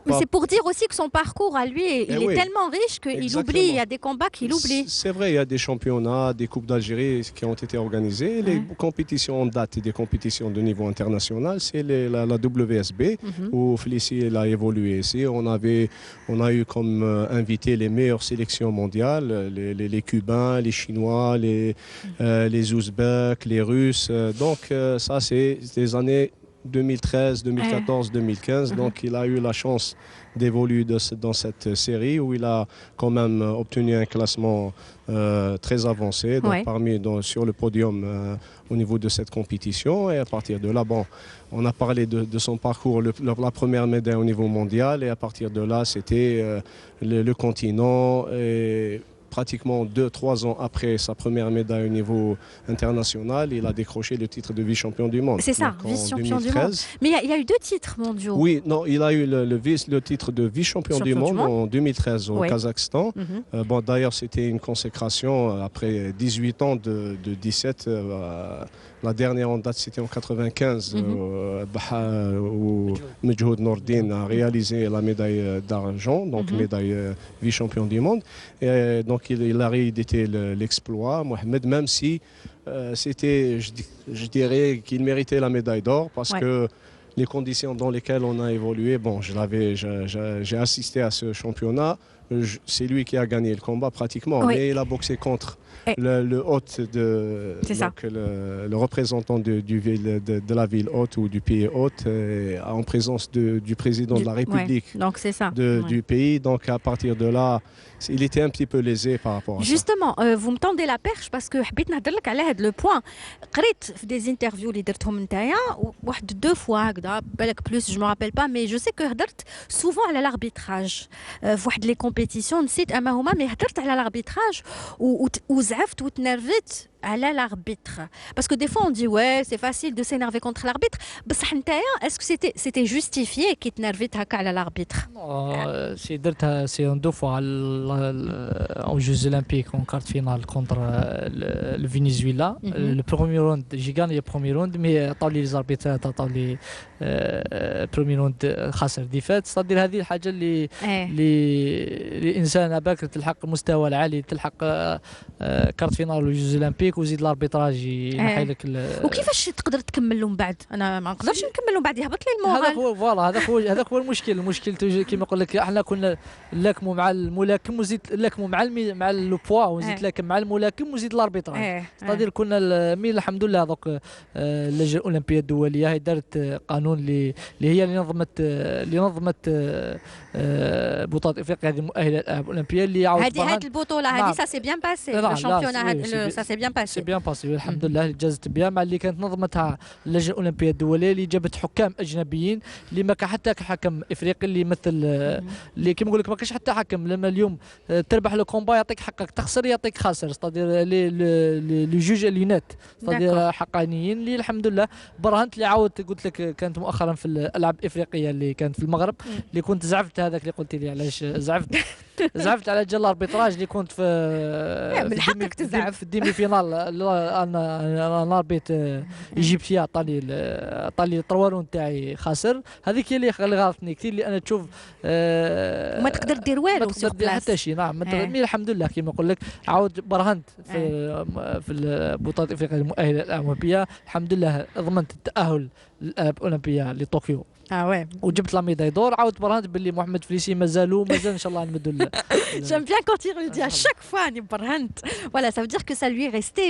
mais c'est pour dire aussi que son parcours à lui, il est tellement riche qu'il oublie, il y a des combats qu'il oublie. C'est vrai, il y a des championnats, des coupes d'Algérie qui ont été organisées. Les compétitions en date et des compétitions de niveau international, c'est la WSB, où Félicie a évolué ici. On a eu comme invité les meilleures sélections mondiales, les Cubains, les Chinois, les Ouzbeks, les Russes. Donc ça, c'est des années 2013, 2014, 2015. Donc il a eu la chance d'évoluer dans cette série où il a quand même obtenu un classement très avancé, donc sur le podium au niveau de cette compétition. Et à partir de là, bon, on a parlé de son parcours, la première médaille au niveau mondial, et à partir de là, c'était le continent. Et pratiquement 2-3 ans après sa première médaille au niveau international, il a décroché le titre de vice-champion du monde. C'est ça, vice-champion du monde. Mais il y a eu 2 titres mondiaux. Oui, non, il a eu le titre de vice-champion du monde en 2013 au Kazakhstan. Bon, d'ailleurs, c'était une consécration après 18 ans de 17. La dernière en date, c'était en 95, où Medjoud Nordine a réalisé la médaille d'argent, donc médaille vice-champion du monde. Et donc il a réédité l'exploit, Mohamed, même si c'était, je dirais qu'il méritait la médaille d'or, parce que les conditions dans lesquelles on a évolué, bon, j'ai assisté à ce championnat, c'est lui qui a gagné le combat pratiquement, mais il a boxé contre le hôte le représentant de la ville hôte ou du pays hôte, en présence du président de la République du pays. Donc à partir de là, il était un petit peu lésé par rapport à Justement, vous me tendez la perche parce que حبيت نهضر لك على هذا لو بوين. قريت في des interviews اللي درتهم نتايا واحد 2 fois هكذا بالك بلوس جو me rappelle pas, mais je sais que هضرت souvent على l'arbitrage في واحد لي كومبيتيسيون نسيت اما هما مي هضرت على l'arbitrage وزعفت وتنرفت على l'arbitre, parce que des fois on dit ouais c'est facile de s'énerver contre l'arbitre, بصح نتايا est-ce que c'était justifié كي تنرفيت هكا على l'arbitre? سي درتها سي 2 fois aux Jeux Olympiques en quart de finale contre le Venezuela. Le premier round j'ai gagné le premier round, mais عطاو لي les arbitres عطاو لي premier round خاسر ديفات. صدير هذه الحاجه اللي الانسان باكر تلحق المستوى العالي، تلحق كارت فينال aux Jeux Olympiques فيك وزيد الاربيتراج ينحي لك وكيفاش تقدر تكمل من بعد؟ انا ما نقدرش نكمل من بعد، يهبط لي هذاك المورال. هو فوالا، هذاك هو المشكل كيما نقول لك احنا كنا نلاكموا مع الملاكم وزيد نلاكموا مع لو بوا وزيد لاكم مع الملاكم وزيد الاربيتراج. ستادير كنا مي الحمد لله دوك اللجنه الاولمبيه الدوليه هي دارت قانون اللي هي اللي نظمت بطولة افريقيا هذه المؤهله للالعاب الاولمبيه اللي عاود هذه البطوله هذه سا سي بيان باسي، الشامبيونات سا سي بيان باسي. سي بيان باسي الحمد لله، اللي جازت بها مع اللي كانت نظمتها اللجنه الاولمبيه الدوليه اللي جابت حكام اجنبيين اللي ما كان حتى حكم افريقي اللي يمثل اللي كيما نقول لك ما كاش حتى حكم. لما اليوم تربح لو كومبا يعطيك حقك، تخسر يعطيك خاسر، ستادير لي جوج اليونات ستادير حقانيين اللي الحمد لله برهنت. اللي عاود قلت لك كانت مؤخرا في الالعاب الافريقيه اللي كانت في المغرب اللي كنت زعفت، هذاك اللي قلت لي علاش زعفت على جال الاربيتراج اللي كنت من حقك تزعف في الديمي فينال. انا ناربيت ايجيبتيا طالي 3 رون تاعي خاسر. هذيك هي اللي غلطتني كثير، اللي انا تشوف وما تقدر دير والو سور بلاص حتى شيء. نعم مي الحمد لله كيما نقول لك عاود برهنت في البطولات الافريقيه المؤهله للالعاب الاولمبيه. الحمد لله ضمنت التاهل للالعاب الاولمبيه لطوكيو. وي وجبت لا ميداي دور. عاود برهنت باللي محمد فليسي مازال ان شاء الله نمدوا له. J'aime bien quand il le dit à chaque fois, Nibrahant. Voilà, ça veut dire que ça lui est resté.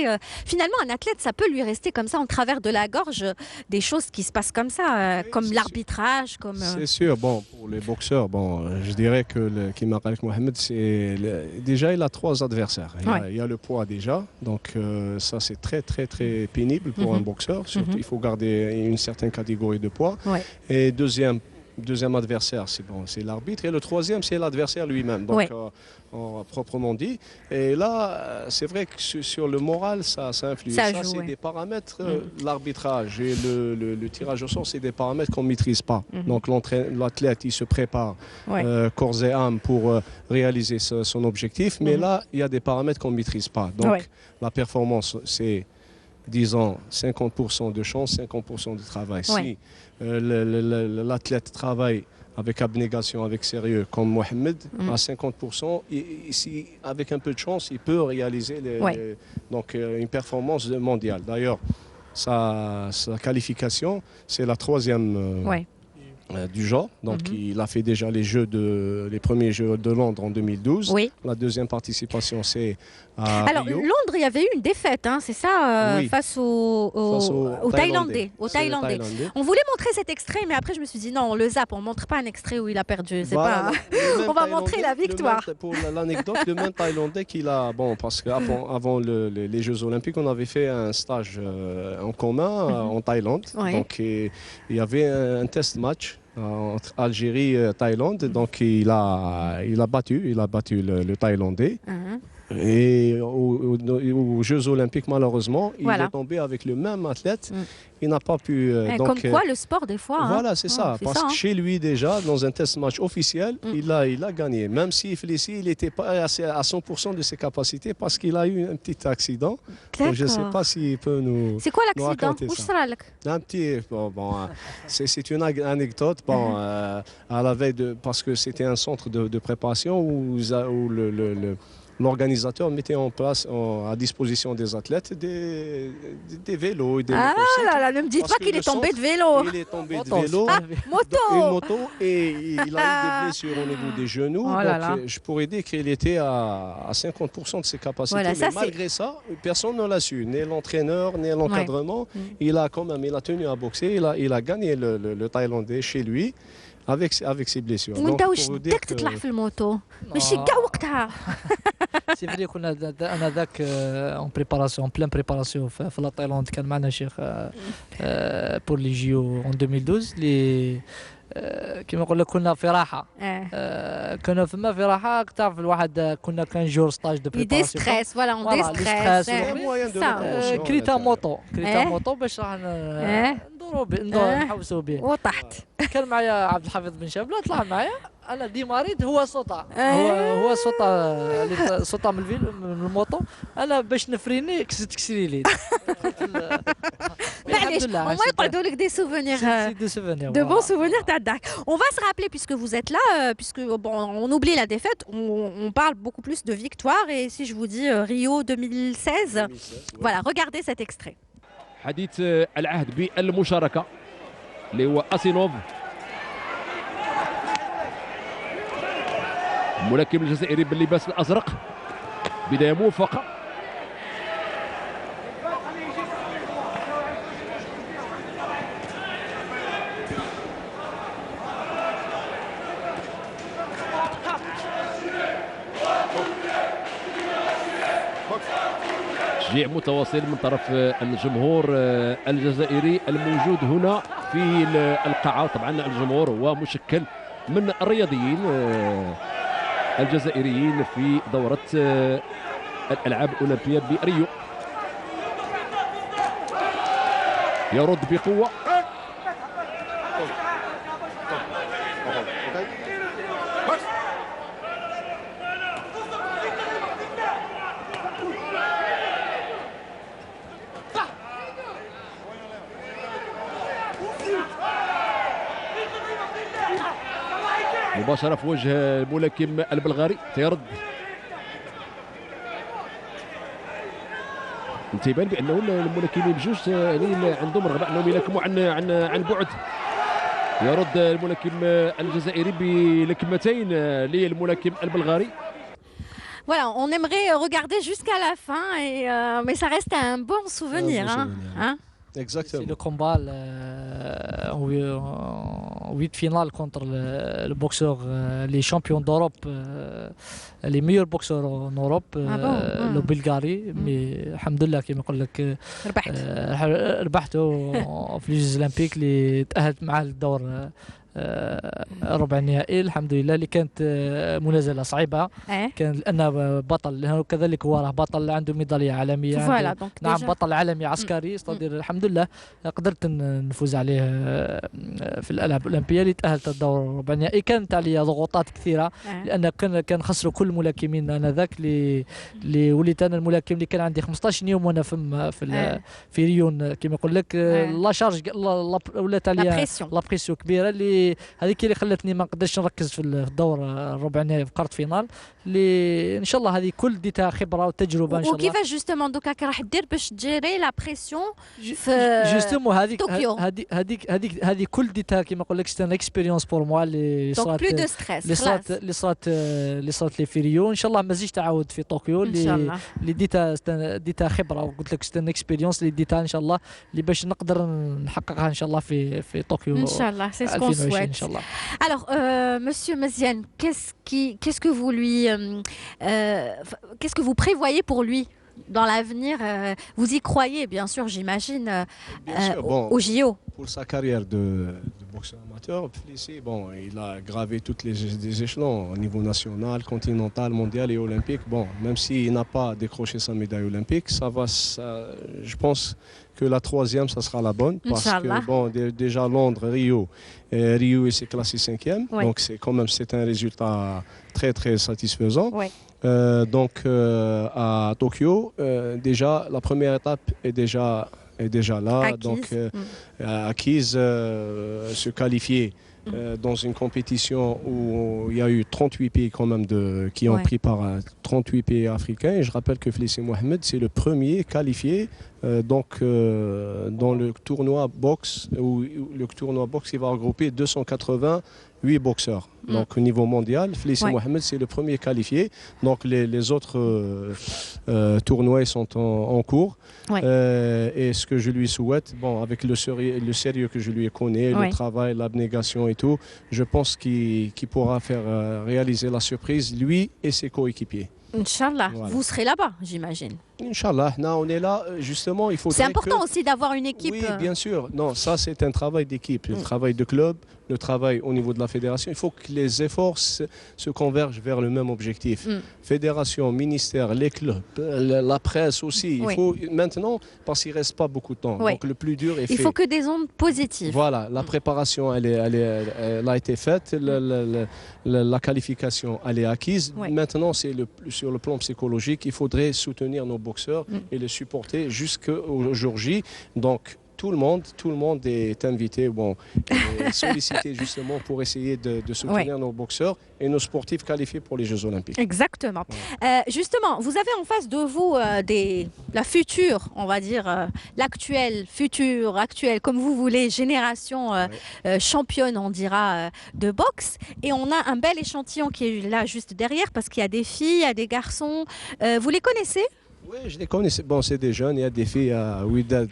Finalement, un athlète, ça peut lui rester comme ça en travers de la gorge des choses qui se passent comme ça, comme l'arbitrage, comme. C'est sûr. Bon, pour les boxeurs, bon, je dirais que Kima Khalek Mohamed, déjà il a 3 adversaires. Il y a le poids déjà, donc ça c'est très très très pénible pour un boxeur. Surtout, il faut garder une certaine catégorie de poids. Et deuxième adversaire, c'est l'arbitre. Et le troisième, c'est l'adversaire lui-même, donc proprement dit. Et là, c'est vrai que sur le moral, ça influe. Ça c'est des paramètres, l'arbitrage et le tirage au sort, c'est des paramètres qu'on ne maîtrise pas. Donc l'athlète, il se prépare corps et âme pour réaliser son objectif. Mais là, il y a des paramètres qu'on ne maîtrise pas. Donc la performance, c'est... disons 50% de chance, 50% de travail. Si l'athlète travaille avec abnégation, avec sérieux, comme Mohamed, à 50%, si, avec un peu de chance, il peut réaliser donc, une performance mondiale. D'ailleurs, sa qualification, c'est la 3e du genre. Donc il a fait déjà les premiers Jeux de Londres en 2012. La deuxième participation, c'est à Alors Rio. Londres, il y avait eu une défaite, hein, c'est ça, face aux Thaïlandais. On voulait montrer cet extrait, mais après je me suis dit non, on le zappe, on montre pas un extrait où il a perdu. On va montrer la victoire. Pour l'anecdote, le même Thaïlandais qu'il a, parce qu'avant les Jeux Olympiques, on avait fait un stage en commun en Thaïlande. Donc il y avait un test match entre Algérie et Thaïlande. Donc il a battu le Thaïlandais. Et aux Jeux Olympiques, malheureusement, il est tombé avec le même athlète. Il n'a pas pu. Comme quoi, le sport, des fois. Voilà, c'est ça. Parce que chez lui, déjà, dans un test match officiel, il a gagné. Même si Félicie, il n'était pas à 100% de ses capacités parce qu'il a eu un petit accident. Donc, je ne sais pas s'il peut nous. C'est quoi l'accident? Où sera un petit. C'est une anecdote. À la veille parce que c'était un centre de préparation où l'organisateur mettait en place à disposition des athlètes des vélos et des motocycles. Ah là là, ne me dites pas qu'il est tombé de vélo. Il est tombé de vélo, une moto, et il a eu des blessures au niveau des genoux. Donc je pourrais dire qu'il était à 50% de ses capacités. Voilà, mais malgré ça, personne ne l'a su, ni l'entraîneur, ni l'encadrement. Il a tenu à boxer, il a gagné le Thaïlandais chez lui. Avec ses blessures. وانت واش بدك تطلع في الموتو ماشي كاع وقتها. سي فري كنا انا ذاك اون بريباراسيون بلان بريباراسيون في لا تايلاند كان معنا شيخ بور لي جيو اون 2012 اللي كيما نقول لك كنا في راحه. كنا فما في راحه تعرف الواحد كنا كان جور ستاج دو بريباراسيون دي ستريس فوالا اون دي ستريس كريتا موطو باش راح ندورو نحوسوا به وطحت. كان معايا عبد الحفيظ بن شابله طلع معايا انا دي مريض هو صوتا هو صوتا من الموطو انا باش نفريني كسري لي معليش هما يقعدوا لك دي سوفونير de bons souvenirs تاع الضحك. On va se rappeler puisque vous êtes là puisque bon on oublie la défaite, on parle beaucoup plus de victoire et si je vous dis Rio 2016 voilà, regardez cet extrait. حديث العهد بالمشاركة اللي هو أسينوف ملاكم الجزائري باللباس الأزرق، بداية موفقة. تشجيع متواصل من طرف الجمهور الجزائري الموجود هنا في القاعة. طبعا الجمهور هو مشكل من الرياضيين الجزائريين في دورة الألعاب الأولمبية بريو. يرد بقوة مباشرة في وجه الملاكم البلغاري تيرد. تيبان بانه الملاكمين بجوج يعني عندهم رغبه انهم يلاكموا عن بعد. يرد الملاكم الجزائري بلكمتين للملاكم البلغاري. Voilà, on aimerait regarder jusqu'à la fin mais ça reste un bon souvenir hein. Exactement. C'est le combat en 8 finales contre le boxeur, les champions d'Europe, les meilleurs boxeurs en Europe, le Bulgarie. Mais alhamdoulilah كما نقول لك ربحته في الجيز الأولمبيك اللي تأهلت معاه للدور ربع النهائي الحمد لله، اللي كانت منازله صعيبه. كان لان بطل كذلك هو راه بطل عنده ميداليه عالميه نعم بطل عالمي عسكري استدير الحمد لله قدرت نفوز عليه في الالعاب الاولمبيه اللي تاهلت الدور ربع النهائي. كانت عليا ضغوطات كثيره لان كان خسروا كل الملاكمين انذاك اللي وليت انا الملاكم اللي كان عندي 15 يوم وانا في ريون كما نقول لك لا شارج ولات عليا لا بريسيون كبيره اللي هذيك اللي خلتني ما نقدرش نركز في الدور الربع النهائي في كارت فينال اللي ان شاء الله هذه كل ديتها خبره وتجربه ان شاء الله. وكيفاش جوستومون دوكا راح دير باش تجيري لا بريسيون في جوستومون هذيك كل ديتها كيما نقول لك سي ان اكسبيريونس بور موا اللي صارت بلو دو ستريس اللي صارت لي في ريو ان شاء الله ما تزيدش تعاود في طوكيو اللي ديتها خبره وقلت لك سي ان اكسبيريونس اللي ديتها ان شاء الله اللي باش نقدر نحققها ان شاء الله في طوكيو ان شاء الله. سي سكون سويت. Alors, Monsieur Maziane, qu'est-ce que vous lui, qu'est-ce que vous prévoyez pour lui dans l'avenir? Vous y croyez, bien sûr, j'imagine, au JO. Pour sa carrière de boxeur amateur, Félicie, bon, il a gravé toutes les échelons au niveau national, continental, mondial et olympique. Bon, même s'il n'a pas décroché sa médaille olympique, je pense que la troisième, ça sera la bonne. Parce que bon, déjà Londres, Rio, il s'est classé 5e. Oui. Donc c'est un résultat très très satisfaisant. Oui. Donc à Tokyo, déjà la première étape est déjà là. Acquise. Donc acquise, se qualifier. Dans une compétition où il y a eu 38 pays quand même qui ont pris part à 38 pays africains. Et je rappelle que Félicie Mohamed, c'est le premier qualifié dans le tournoi boxe, où le tournoi boxe il va regrouper 288 boxeurs. Donc au niveau mondial, Félicie Mohamed, c'est le premier qualifié. Donc les autres tournois sont en cours. Et ce que je lui souhaite, bon, avec le sérieux que je lui connais, le travail, l'abnégation et tout, je pense qu'il pourra faire réaliser la surprise, lui et ses coéquipiers. Inch'Allah, vous serez là-bas, j'imagine. Inch'Allah, on est là, justement, il faut. C'est important aussi d'avoir une équipe. Oui, bien sûr. Non, ça c'est un travail d'équipe, le travail de club, le travail au niveau de la fédération. Il faut que les efforts se convergent vers le même objectif. Fédération, ministère, les clubs, la presse aussi. Il faut maintenant, parce qu'il ne reste pas beaucoup de temps. Donc le plus dur est fait. Il faut que des ondes positives. Voilà, la préparation, elle a été faite, la qualification, elle est acquise. Maintenant, c'est sur le plan psychologique, il faudrait soutenir nos boxeurs et les supporter jusqu'au jour J. Donc, tout le monde est invité, sollicité justement pour essayer de soutenir nos boxeurs et nos sportifs qualifiés pour les Jeux Olympiques. Exactement. Justement, vous avez en face de vous la future, on va dire, l'actuelle, future, actuelle, comme vous voulez, génération championne, on dira, de boxe. Et on a un bel échantillon qui est là juste derrière parce qu'il y a des filles, il y a des garçons. Vous les connaissez ? Oui, je les connais. Bon, c'est des jeunes. Il y a des filles à Ouidad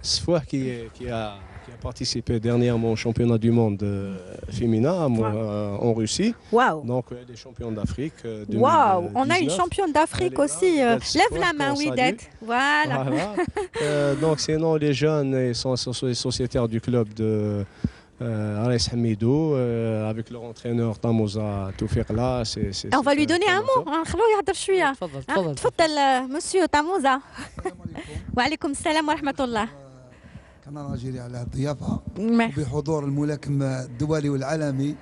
Sfoua qui a participé dernièrement au championnat du monde féminin en Russie. Wow. Donc, elle est championne d'Afrique. Waouh, on a une championne d'Afrique aussi. Lève la main, Ouidad. Voilà. Donc, sinon, les jeunes ils sont sociétaires du club de Ares Hamidou, avec leur entraîneur Tamouza Toufiq là. On va lui donner un mot. تفضل monsieur Tamouza. وعليكم السلام ورحمة الله. قناة الجزائرية على الضيافة بحضور الملاكم الدولي والعالمي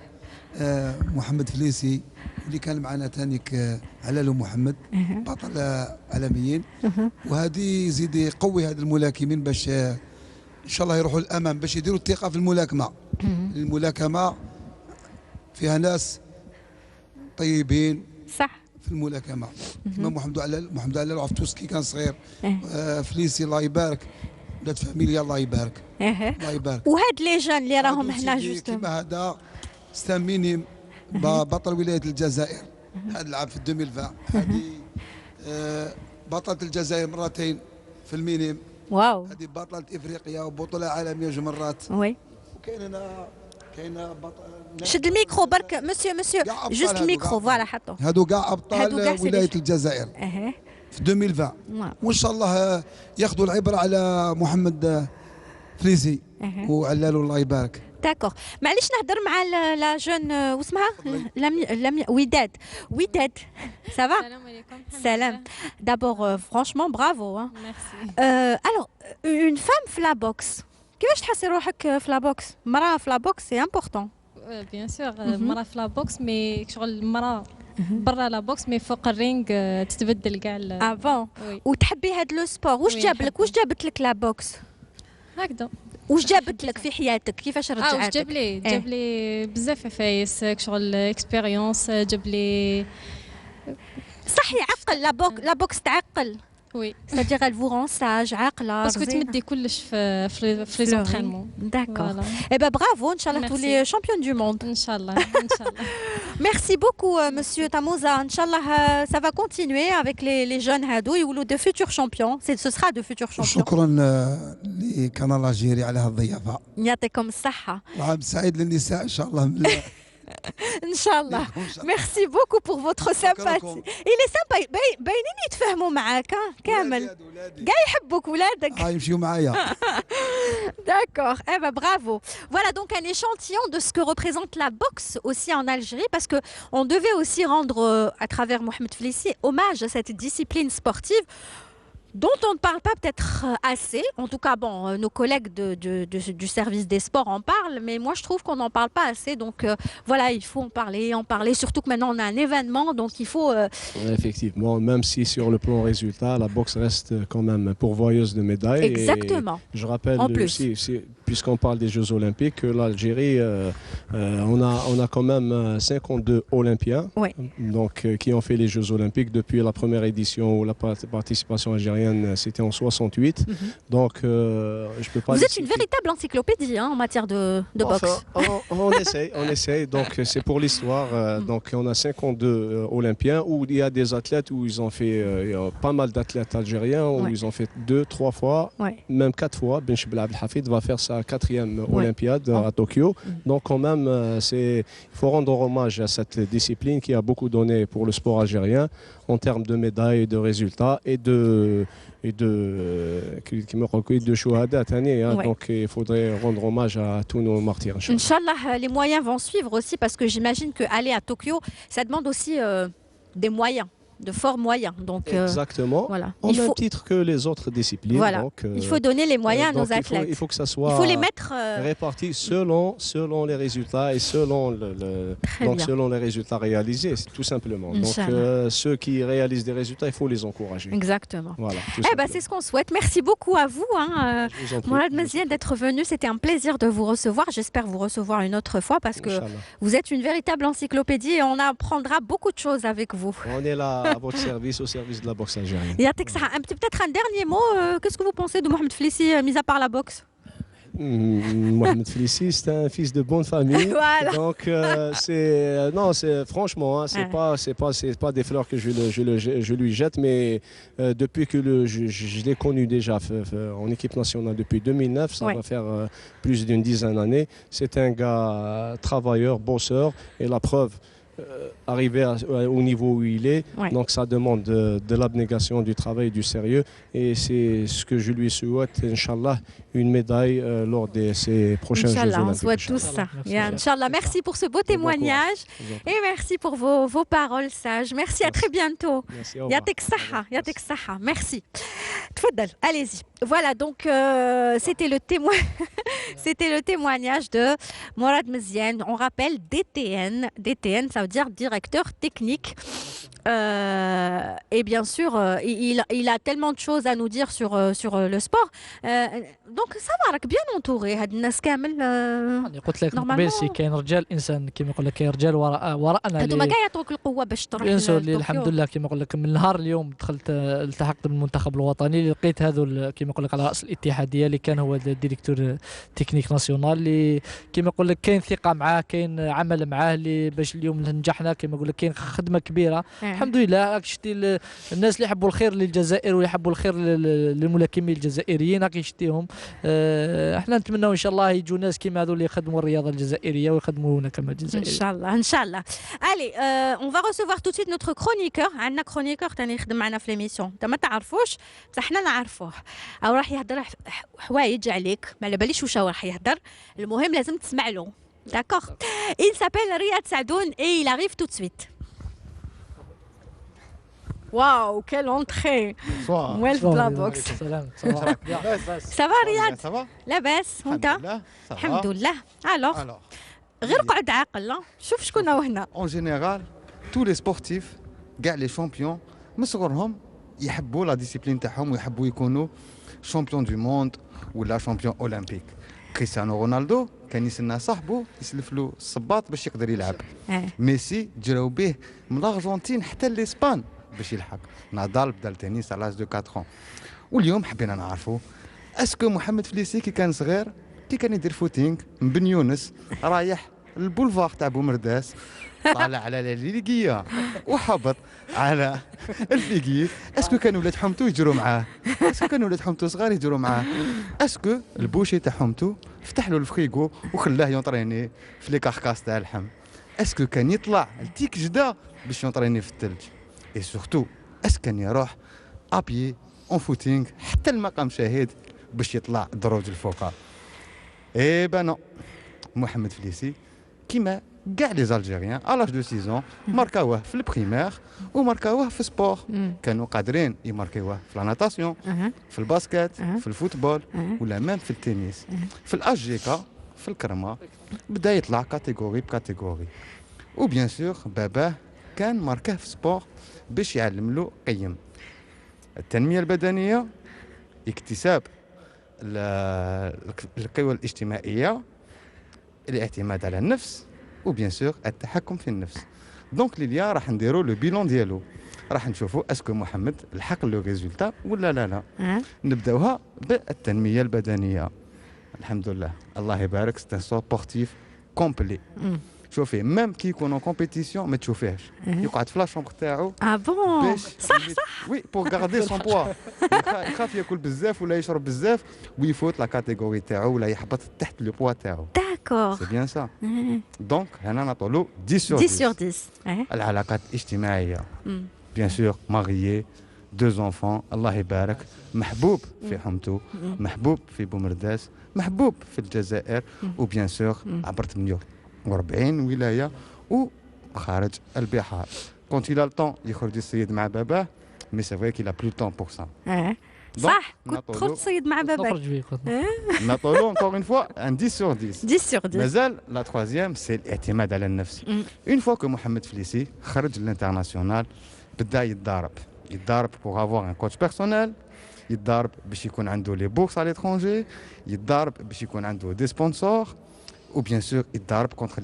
محمد فليسي اللي كان معنا تانيك علالو محمد بطل عالميين وهذه يزيد يقوي هذا الملاكمين باش ان شاء الله يروحوا للامام باش يديروا الثقه في الملاكمه. الملاكمه فيها ناس طيبين صح في الملاكمه كما محمد علال عرفتوس كي كان صغير فليسي الله يبارك ولاد فاميليا الله يبارك الله يبارك. وهاد لي جون اللي راهم هنا جوست كيما هذا ستاميني بطل ولايه الجزائر هذا العام في 2020 هذه بطلة الجزائر مرتين في المينيم. واو. هذه بطلة افريقيا وبطولة عالمية جوج مرات. وي. وكاين هنا بطل. شد الميكرو برك مسيو جوست الميكرو فوالا حطوه. هادو كاع ابطال ولاية الجزائر. في 2020 وان شاء الله ياخذوا العبرة على محمد فليسي وعلالو الله يبارك. داكوغ معليش نهضر مع لا جون واسمها وداد سافا. السلام عليكم. سلام. دابور فرانشمون برافو. ميرسي. الوغ اون فام في لا بوكس كيفاش تحسي روحك في لا بوكس؟ مرأة في لا بوكس سي امبورطون. بيان سور مرأة في لا بوكس مي شغل المرأة برا لا بوكس مي فوق الرينغ تتبدل كاع افون. وتحبي هاد لو سبور واش جابت لك لا بوكس؟ هكذا. واش جابت لك في حياتك؟ كيفاش رجعتك؟ واش جاب لي بزاف عفايس شغل اكسبيريونس جاب لي صح يعقل لا بوكس تعقل. وي c'est-à-dire elle vous rend sage عاقله باسكو تمدي كلش في لي زونترينمون. داكور. اي با برافو ان شاء الله تولي شامبيون دو موند. ان شاء الله ان شاء الله. Merci beaucoup monsieur Tamouza. Inch'Allah ça va continuer avec les jeunes هادو يولوا de futurs champions. Ce sera de futurs champions. شكرا لقناة الجزائرية على هذه الضيافة. يعطيكم الصحة. وعام سعيد للنساء ان شاء الله. Inch'Allah. Merci beaucoup pour votre sympathie. Il est sympa. باينين يتفاهموا معاك كامل. كاع يحبوك ولادك. يمشيوا معايا. D'accord. Eh ben bravo. Voilà donc un échantillon de ce que représente la boxe aussi en Algérie parce que on devait aussi rendre à travers Mohamed Flissi hommage à cette discipline sportive dont on ne parle pas peut-être assez. En tout cas, bon, nos collègues du service des sports en parlent, mais moi je trouve qu'on n'en parle pas assez. Donc voilà, il faut en parler. Surtout que maintenant on a un événement, donc il faut... Effectivement, même si sur le plan résultat, la boxe reste quand même pourvoyeuse de médailles. Exactement. Et je rappelle aussi, puisqu'on parle des Jeux Olympiques, que l'Algérie, on a quand même 52 Olympiens qui ont fait les Jeux Olympiques depuis la première édition où la participation algérienne c'était en 68. Donc je peux pas. Vous êtes une véritable encyclopédie en matière de boxe. On essaye. Donc c'est pour l'histoire. Donc on a 52 Olympiens où il y a des athlètes où ils ont fait, il y a pas mal d'athlètes algériens où ils ont fait 2, 3 fois, même 4 fois. Ben Chibla Abdelhafid va faire sa sa 4e Olympiade à Tokyo. Donc quand même, il faut rendre hommage à cette discipline qui a beaucoup donné pour le sport algérien en termes de médailles, de résultats et de chouhada. Donc il faudrait rendre hommage à tous nos martyrs. Inch'Allah, les moyens vont suivre aussi parce que j'imagine qu'aller à Tokyo, ça demande aussi des moyens. De forts moyens. Donc, exactement. Voilà. Au même titre que les autres disciplines. Voilà. Donc, il faut donner les moyens à nos athlètes. Il faut que ça soit il faut les mettre réparti selon les résultats et selon les résultats réalisés, tout simplement. Donc ceux qui réalisent des résultats, il faut les encourager. Exactement. Voilà, c'est ce qu'on souhaite. Merci beaucoup à vous, Mourad Meziane, d'être venu. C'était un plaisir de vous recevoir. J'espère vous recevoir une autre fois parce que vous êtes une véritable encyclopédie et on apprendra beaucoup de choses avec vous. On est là à votre service, au service de la boxe algérienne. Peut-être un dernier mot. Qu'est-ce que vous pensez de Mohamed Flissi, mis à part la boxe? Mohamed Flissi, c'est un fils de bonne famille. Voilà. Donc franchement, c'est pas des fleurs que je lui jette, mais depuis que je l'ai connu déjà en équipe nationale depuis 2009, ça va faire plus d'une dizaine d'années. C'est un gars travailleur, bosseur, et la preuve. Arriver au niveau où il est, donc ça demande de l'abnégation, du travail, du sérieux, et c'est ce que je lui souhaite, Inch'Allah, une médaille lors de ces prochains Jeux Olympiques. On souhaite tous ça. Inch'Allah, merci pour ce beau témoignage et merci pour vos paroles sages. Merci, à très bientôt. Yatek Saha, merci. Tfadal, allez-y. Voilà, donc c'était le témoignage de Mourad Meziane. On rappelle DTN. DTN, ça veut dire directeur technique. Et bien sûr, il a tellement de choses à nous dire sur le sport. Donc ça va, bien entouré. هاد الناس كامل. قلت لك قبل سي كاين رجال انسان كما يقول لك كاين رجال وراءنا انتم كاع يعطوك القوه باش تروح الحمد لله كما يقول لك من نهار اليوم دخلت التحقت بالمنتخب الوطني لقيت هذو كما يقول لك على راس الاتحاديه اللي كان هو الديريكتور تكنيك ناسيونال اللي كما يقول لك كاين ثقه معاه كاين عمل معاه اللي باش اليوم نجحنا كما يقول لك كاين خدمه كبيره الحمد لله. راك شتي الناس اللي يحبوا الخير للجزائر ويحبوا الخير للملاكمين الجزائريين راك يشتيهم. احنا نتمنوا ان شاء الله يجوا ناس كيما هذو اللي يخدموا الرياضه الجزائريه ويخدموا هنا كما الجزائر. ان شاء الله. Allez, on va recevoir tout de suite notre chroniqueur. عندنا chroniqueur ثاني يخدم معنا في ليميسيون. انت ما تعرفوش بصح حنا نعرفوه. او راح يهضر حوايج عليك ما على باليش واش راح يهضر. المهم لازم تسمع له. D'accord. Il s'appelle Riyad Sadoun et il arrive tout de suite. Waouh, quelle entrée! Well de la boxe. Ça va Riyad? Ça va? لاباس وانت؟ الحمد لله. Alors, غير قعد عاقل شوف شكون هو هنا. En général, tous les sportifs, كاع les champions, من صغرهم يحبوا لا ديسيبلين تاعهم ويحبوا يكونوا شامبيون دو موند ولا شامبيون اولمبيك. كريستيانو رونالدو كان يسنى صاحبه يسلف له الصباط باش يقدر يلعب. ميسي جراو به من الارجنتين حتى لاسبان باش يلحق. نادال بدا التنس على لاج دو 4 ans. واليوم حبينا نعرفوا اسكو محمد فليسي كي كان صغير كي كان يدير فوتينغ من بن يونس رايح البولفار تاع بومرداس طالع على ليليغيا وحبط على الفيغي. اسكو كانوا ولاد حمتو يجروا معاه؟ اسكو كانوا ولاد حمتو صغار يجروا معاه؟ اسكو البوشي تاع حمتو فتح له الفريغو وخلاه يونطريني في لي كاركاس تاع اللحم؟ اسكو كان يطلع لتيك جدا باش يونطريني في الثلج؟ اي سورتو اسكو كان يروح ابيي اون فوتينغ حتى المقام شاهد باش يطلع دروج الفوقا؟ اي بانو محمد فليسي كيما كاع لي زالجيريان على لاج دو 6 ans ماركاوه في البريمير وماركاوه في سبور. كانوا قادرين يماركيوه في لا ناتاسيون في الباسكت في الفوتبول ولا ميم في التنس في الاجيكا في الكرمه. بدا يطلع كاتيجوري بكاتيجوري. وبيان سور باباه كان ماركاه في سبور باش يعلم له قيم التنميه البدنيه، اكتساب القوى الاجتماعيه، الاعتماد على النفس، وبيان سور التحكم في النفس. دونك ليليا راح نديرو لو بيلون ديالو، راح نشوفوا اسكو محمد لحق لو ريزولتا ولا لا. نبداوها بالتنميه البدنيه. الحمد لله الله يبارك، سي ان سبورتيف كومبلي. شوفي ميم كي يكون اون كومبيتيسيون ما تشوفيهش يقعد في لا شومبر تاعو بون صح وي بور غاردي سون بوا يخاف ياكل بزاف ولا يشرب بزاف ويفوت لا كاتيجوري تاعو ولا يحبط تحت لو بوا تاعو داكور سي بيان سا دونك هنا نعطولو 10 sur 10 sur 10 العلاقات الاجتماعيه بيان سور ماريي deux enfants الله يبارك محبوب في حمتو محبوب في بومرداس محبوب في الجزائر وبيان سور عبر 48 ولايه وخارج البحار كونت إلى الطون يخرج السيد مع باباه مي سي فري كيلا بلو طون بور سا صح كنت تخرج السيد مع باباك نعطولو انكور اون فوا ان 10 sur 10 10 sur 10 مازال لا تخوازيام سي الاعتماد على النفس اون فوا كو محمد فليسي خرج للانترناسيونال بدا يتدارب بوغ افوار ان كوتش بيرسونيل يتدارب باش يكون عنده لي بورس على ليترونجي يتدارب باش يكون عنده دي سبونسور وبيان سور يتدارب كونتر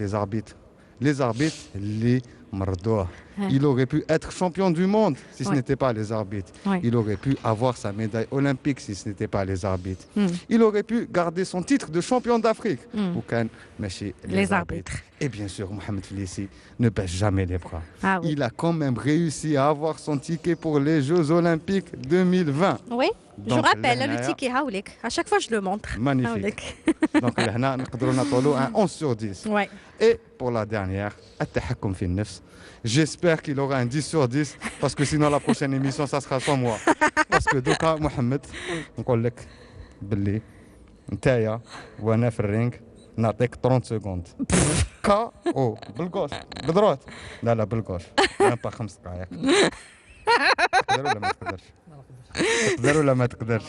لي زاربيت اللي مرضوه il aurait pu être champion du monde si ce n'était pas les arbitres il aurait pu avoir sa médaille olympique si ce n'était pas les arbitres il aurait pu garder son titre de champion d'Afrique وكان ماشي les arbitres et bien sûr Mohamed Flissi ne baisse jamais les bras il a quand même réussi à avoir son ticket pour les Jeux Olympiques 2020 oui je rappelle le ticket haoulek à chaque fois je le montre magnifique donc هنا نقدروا نعطولو un 11 sur 10 et pour la dernière التحكم في النفس j'espère qu'il aura un 10 sur 10 parce que sinon la prochaine émission ça sera sans moi parce que دوكا محمد نقول لك باللي نتايا وانا في الرينغ نعطيك 30 سكوند كا او بالكوش بدروت لا بالكوش انا با 5 دقائق تقدر ولا ما تقدرش تقدر ولا ما تقدرش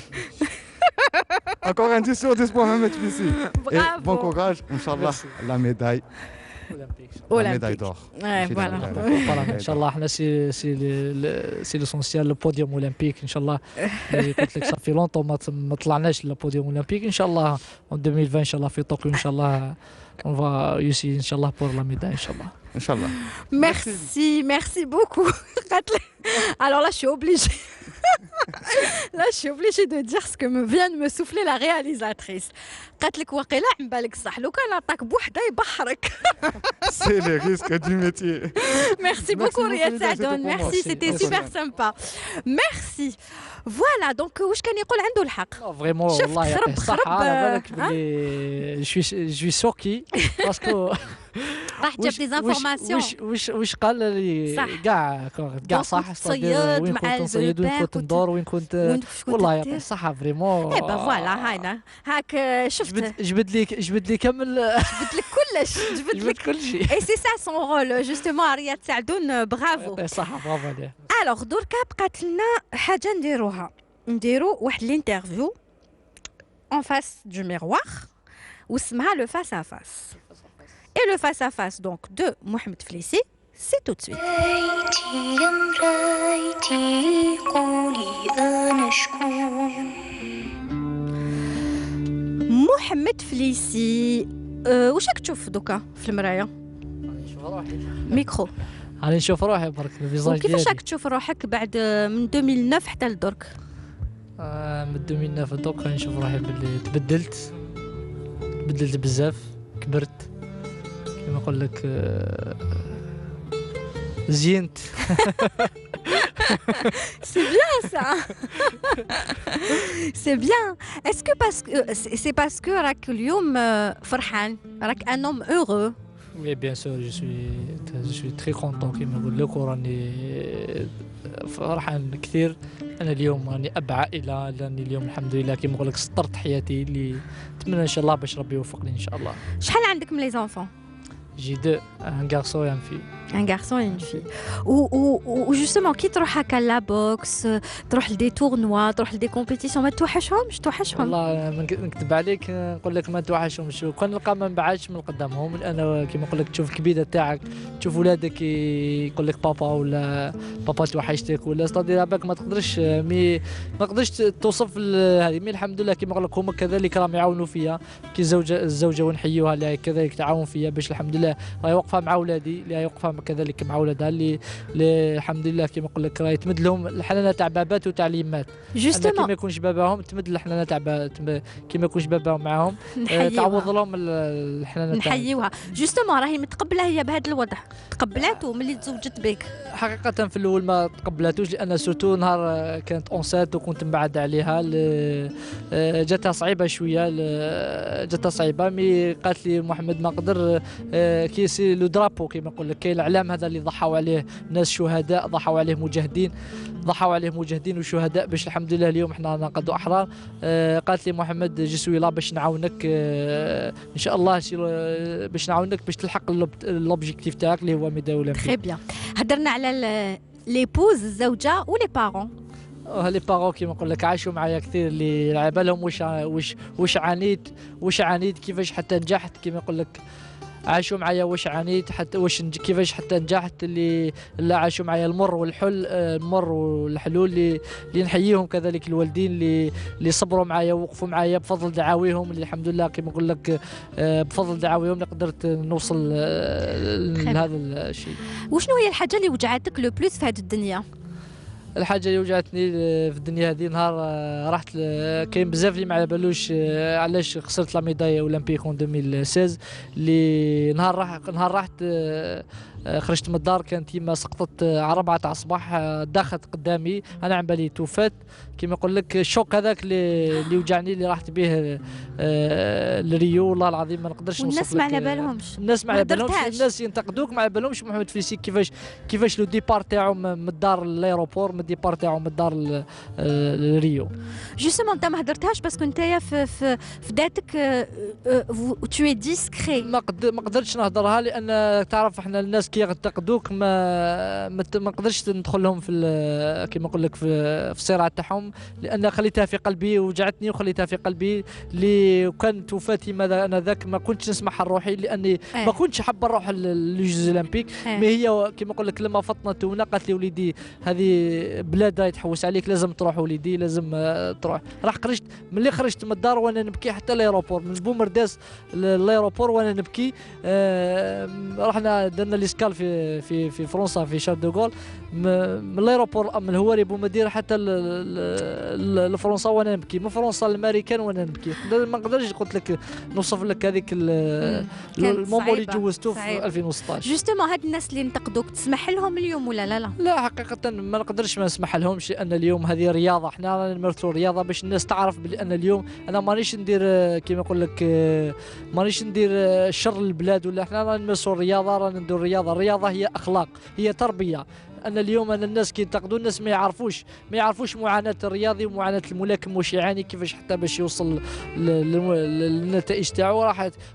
encore un 10 sur 10 pour Mohamed Flissi et bon courage inchallah la médaille la médaille d'or. ان شاء الله احنا سي ليسونسيال لو بوديوم اولمبيك ان شاء الله قلت لك صافي لونطون ما طلعناش للبوديوم اولمبيك ان شاء الله 2020 ان شاء الله في طوكيو ان شاء الله on va réussir ان شاء الله pour la médaille ان شاء الله ان شاء الله merci beaucoup alors là je suis obligée Là, je suis obligée de dire ce que vient de me souffler la réalisatrice. قالت لك واقيلا عم بالك صح لو كان عطاك بوحده يبحرك. C'est le risque du métier. Merci beaucoup Riyad Sadoun. Merci, c'était super sympa. Merci. Voilà, donc واش كان يقول عنده الحق. Vraiment والله يعطيه الصحة على بالك بلي je suis choqué parce que راح جاب دي انفورماسيون وش قال لي كاع صح تصيد مع التصيد وين كنت ندور وين كنت والله يعطيه الصحة فريمون اي با فوالا هاينا هاك شفت جبد لي كامل جبد لك كلش جبد لك كل شيء اي سي سا سون رول جوستومون رياض سعدون برافو يعطيه الصحة برافو عليه الوغ دركا بقات لنا حاجة نديرو واحد لينترفيو en face du miroir واسمها le face à face. Et le face-à-face donc de Mohamed Flissi, c'est tout de suite. Mohamed Flissi, واش راك تشوف دوكا في المراية؟ نشوف روحي. ميكرو. راني نشوف روحي برك الفيزاج ديالي. وكيفاش راك تشوف روحك بعد من 2009 حتى لدرك؟ من 2009 دوك نشوف روحي باللي تبدلت بزاف كبرت كما نقول لك زينت C'est bien ça. C'est bien. Est-ce que c'est parce que راك اليوم فرحان راك un homme heureux? Oui, bien sûr, je suis très content كما نقول لك وراني فرحان كثير. انا اليوم راني اب عائله لاني اليوم الحمد لله كما نقول لك سطرت حياتي اللي نتمنى ان شاء الله باش ربي يوفقني ان شاء الله. شحال عندك من لي زونفون؟ J'ai deux, un garçon et une fille. Un garçon et une fille. Ou justement, كي تروح هكا لا بوكس، تروح لدي تورنوا، تروح لدي كومبيتيسيون، ما توحشهمش؟ توحشهم؟ والله نكذب عليك نقول لك ما توحشهمش، وكان نلقى ما نبعدش من قدامهم، انا كيما نقول لك تشوف الكبيده تاعك، تشوف ولادك يقول لك بابا ولا بابا توحشتك ولا استدير باك ما تقدرش ما تقدرش توصف هذه. مي الحمد لله كما نقول لك هما كذلك راهم يعاونوا فيا كي الزوجه ونحيوها اللي كذلك تعاون فيا باش الحمد لله راهي واقفه مع ولادي اللي راهي واقفه كذلك مع ولادها اللي الحمد لله كما نقول لك راهي تمد لهم الحنانه تاع بابات وتعليمات جوستومون كي ما يكونش باباهم تمد الحنانه تاع كي ما يكونش باباهم معاهم تعوض لهم الحنانه نحيوها. جوستومون راهي متقبله هي بهذا الوضع تقبلاته ملي تزوجت بك؟ حقيقه في الاول ما تقبلاتوش لان سورتو نهار كانت اونسات وكنت مبعد عليها جاتها صعيبه شويه جاتها صعيبه مي قالت لي محمد ما نقدر كي سي لو درابو كيما نقول لك كاين الاعلام هذا اللي ضحوا عليه ناس شهداء ضحوا عليه مجاهدين وشهداء باش الحمد لله اليوم احنا نقدوا احرار. قالت لي محمد جسوي لا باش نعاونك ان شاء الله باش نعاونك باش تلحق لوبجيكتيف تاعك اللي هو ميداليه اولمبيك. تري بيان. هضرنا على ليبوز الزوجه ولي بارون. لي بارون كيما نقول لك عاشوا معايا كثير اللي على بالهم واش عانيت كيفاش حتى نجحت كيما نقول لك عاشوا معايا واش عانيت حتى كيفاش حتى نجحت اللي عاشوا معايا المر والحلول اللي نحييهم كذلك الوالدين اللي صبروا معايا ووقفوا معايا بفضل دعاويهم اللي الحمد لله كيما نقول لك بفضل دعاويهم اللي قدرت نوصل لهذا الشيء. وشنو هي الحاجه اللي وجعتك لو بلوس في هذه الدنيا؟ الحاجه اللي وجعتني في الدنيا هذه نهار رحت كاين بزاف اللي ما على بالوش علاش خسرت لا ميداي اولمبيك 2016 اللي نهار رحت خرجت من الدار كانت يما سقطت على 4 تاع الصباح داخت قدامي انا عم بالي توفات كيما نقول لك الشوك هذاك اللي وجعني اللي راحت به لريو والله العظيم ما نقدرش نوصف لك. والناس ما على بالهمش الناس ما على بالهمش الناس ينتقدوك ما على بالهمش محمد فليسي كيفاش لو ديبار تاعو من الدار للايروبور من الديبار تاعو من الدار لريو. جوستومون انت ما هدرتهاش باسكو نتايا في ذاتك تو اي ديسكري. ما قدرتش نهضرها لان تعرف احنا الناس كي ينتقدوك ما نقدرش ندخل لهم في كيما نقول لك في الصراع تاعهم لان خليتها في قلبي وجعتني وخليتها في قلبي اللي كانت وفاتي ماذا انا ذاك ما كنتش نسمعها لروحي لاني ما كنتش حاب نروح للجوز اولمبيك. ما هي كيما نقول لك لما فطنت هنا قالت لي وليدي هذه بلاد يتحوس عليك لازم تروح وليدي لازم تروح. راح ملي خرجت من الدار وانا نبكي حتى الايروبور من بومرداس للايروبور وانا نبكي. رحنا درنا ليسكال في فرنسا في شارل دوغول من الايروبور من الهواري بومدير حتى لفرنسا وانا نبكي من فرنسا للامريكان وانا نبكي. ما نقدرش قلت لك نوصف لك هذيك المومون اللي جوزته في 2016. جوستومون هاد الناس اللي ينتقدوك تسمح لهم اليوم ولا لا؟ لا حقيقه ما نقدرش ما نسمح لهمش لان اليوم هذه رياضه احنا رانا نمارسوا الرياضه باش الناس تعرف بان اليوم انا مانيش ندير كيما نقول لك مانيش ندير شر للبلاد ولا احنا رانا نمارسوا الرياضه رانا ندير الرياضه هي اخلاق هي تربيه. أن اليوم أن الناس كي ينتقدوا الناس ما يعرفوش معاناة الرياضي ومعاناة الملاكم واش يعاني كيفاش حتى باش يوصل للنتائج تاعو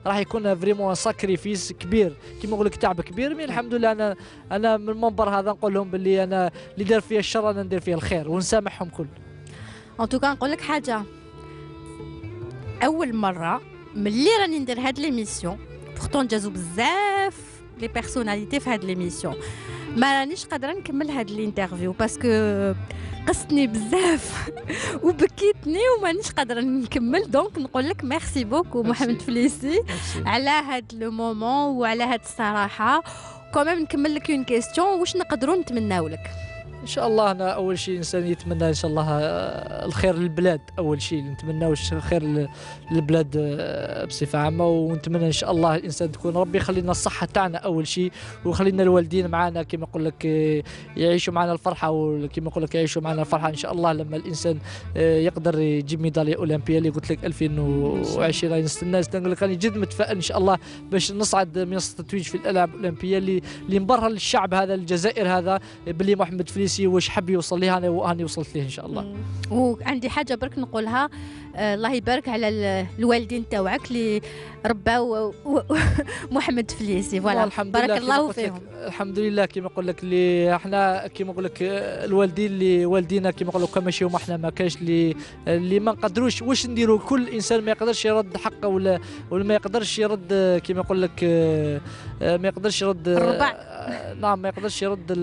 راح يكون فريمون ساكريفيس كبير كيما نقول لك تعب كبير. مي الحمد لله أنا من المنبر هذا نقول لهم باللي أنا اللي دار فيا الشر أنا ندير فيه الخير ونسامحهم كل. ان توكا نقول لك حاجة أول مرة ملي راني ندير هاد ليميسيون بورتون جازو بزاف لي بيرسوناليتي في هاد ليميسيون ما رانيش قادره نكمل هاد الانترفيو باسكو قصتني بزاف وبكيتني ومانيش قادره نكمل. دونك نقول لك ميرسي بوكو محمد فليسي على هاد لو مومون وعلى هاد الصراحه. كوميم نكمل لك اون كيستيون واش نقدروا نتمناو لك؟ ان شاء الله انا اول شيء انسان يتمنى ان شاء الله الخير للبلاد. اول شيء نتمناو الخير للبلاد بصفه عامه ونتمنى ان شاء الله الانسان تكون ربي يخلينا الصحه تاعنا اول شيء ويخلينا الوالدين معنا كما نقول لك يعيشوا معنا الفرحه وكما نقول لك يعيشوا معنا الفرحه ان شاء الله لما الانسان يقدر يجيب ميداليه اولمبيه اللي قلت لك 2020 نستنى نقول لك راني جد متفائل ان شاء الله باش نصعد منصه التتويج في الالعاب الاولمبيه اللي نبرهن للشعب هذا الجزائر هذا باللي محمد فليسي واش حب يوصل ليه انا واني وصلت ليه ان شاء الله. وعندي حاجه برك نقولها الله يبارك على الوالدين تاوعك اللي رباو محمد فليسي فوالا بارك الله فيهم. الحمد لله كما نقول لك اللي احنا كما نقول لك الوالدين اللي والدينا كما نقولوا كما ماشيو احنا ما كاش اللي ما نقدروش واش نديروا. كل انسان ما يقدرش يرد حقه ولا ما يقدرش يرد كما نقول لك ما يقدرش يرد نعم ما يقدرش يرد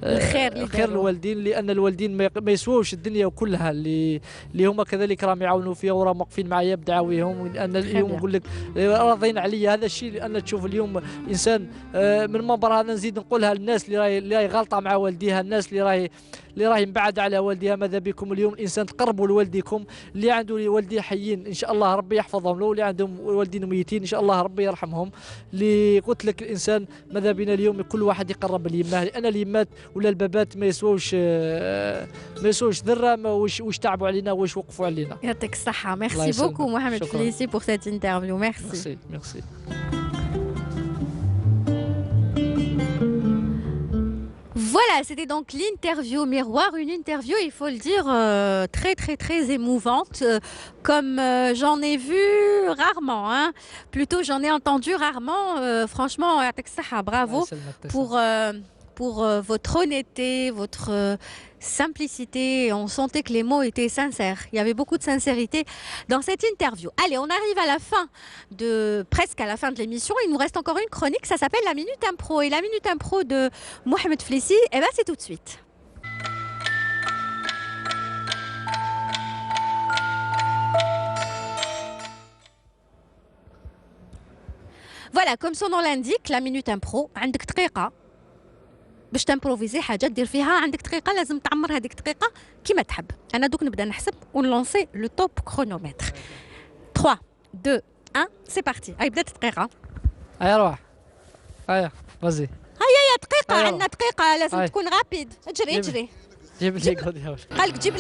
الخير الوالدين، لان الوالدين ما يسواوش الدنيا كلها اللي هما كذلك راهم يعاونوا فيها وراهم واقفين معايا بدعاويهم. ان اليوم نقول لك راضين عليا هذا الشيء، لان تشوف اليوم انسان من منبر هذا نزيد نقولها للناس اللي راهي غالطه مع والديها، الناس اللي راهي مبعده على والديها. ماذا بكم اليوم الانسان تقربوا لوالديكم، اللي عنده والديه حيين ان شاء الله ربي يحفظهم له، واللي عندهم والدين ميتين ان شاء الله ربي يرحمهم. اللي قلت لك الانسان ماذا بنا اليوم كل واحد يقرب اليماه، لان اليمات ولا البابات ما يسووش ذره واش تعبوا علينا واش وقفوا علينا. يعطيك الصحه. ميرسي بوكو محمد فليسي pour cette interview. Merci. Voilà, c'était donc l'interview miroir, une interview, il faut le dire, très très très émouvante, comme j'en ai vu rarement, hein. Plutôt j'en ai entendu rarement. Franchement, bravo pour votre honnêteté, votre simplicité. On sentait que les mots étaient sincères. Il y avait beaucoup de sincérité dans cette interview. Allez, on arrive à la fin presque à la fin de l'émission. Il nous reste encore une chronique, ça s'appelle la Minute Impro. Et la Minute Impro de Mohamed Flissi, eh ben c'est tout de suite. Voilà, comme son nom l'indique, la Minute Impro, عندك دقيقة باش تمبروفيزي حاجه دير فيها. عندك دقيقه لازم تعمر هذيك الدقيقه كيما تحب. انا دوك نبدا نحسب ونلونسي لو توب كرونومتر. 3 2 1 سي بارتي. هاي بدات الدقيقه. هيا روح هيا فازي. هيا دقيقه. عندنا دقيقه لازم تكون غابيد. اجري جيب لي قال لك جيب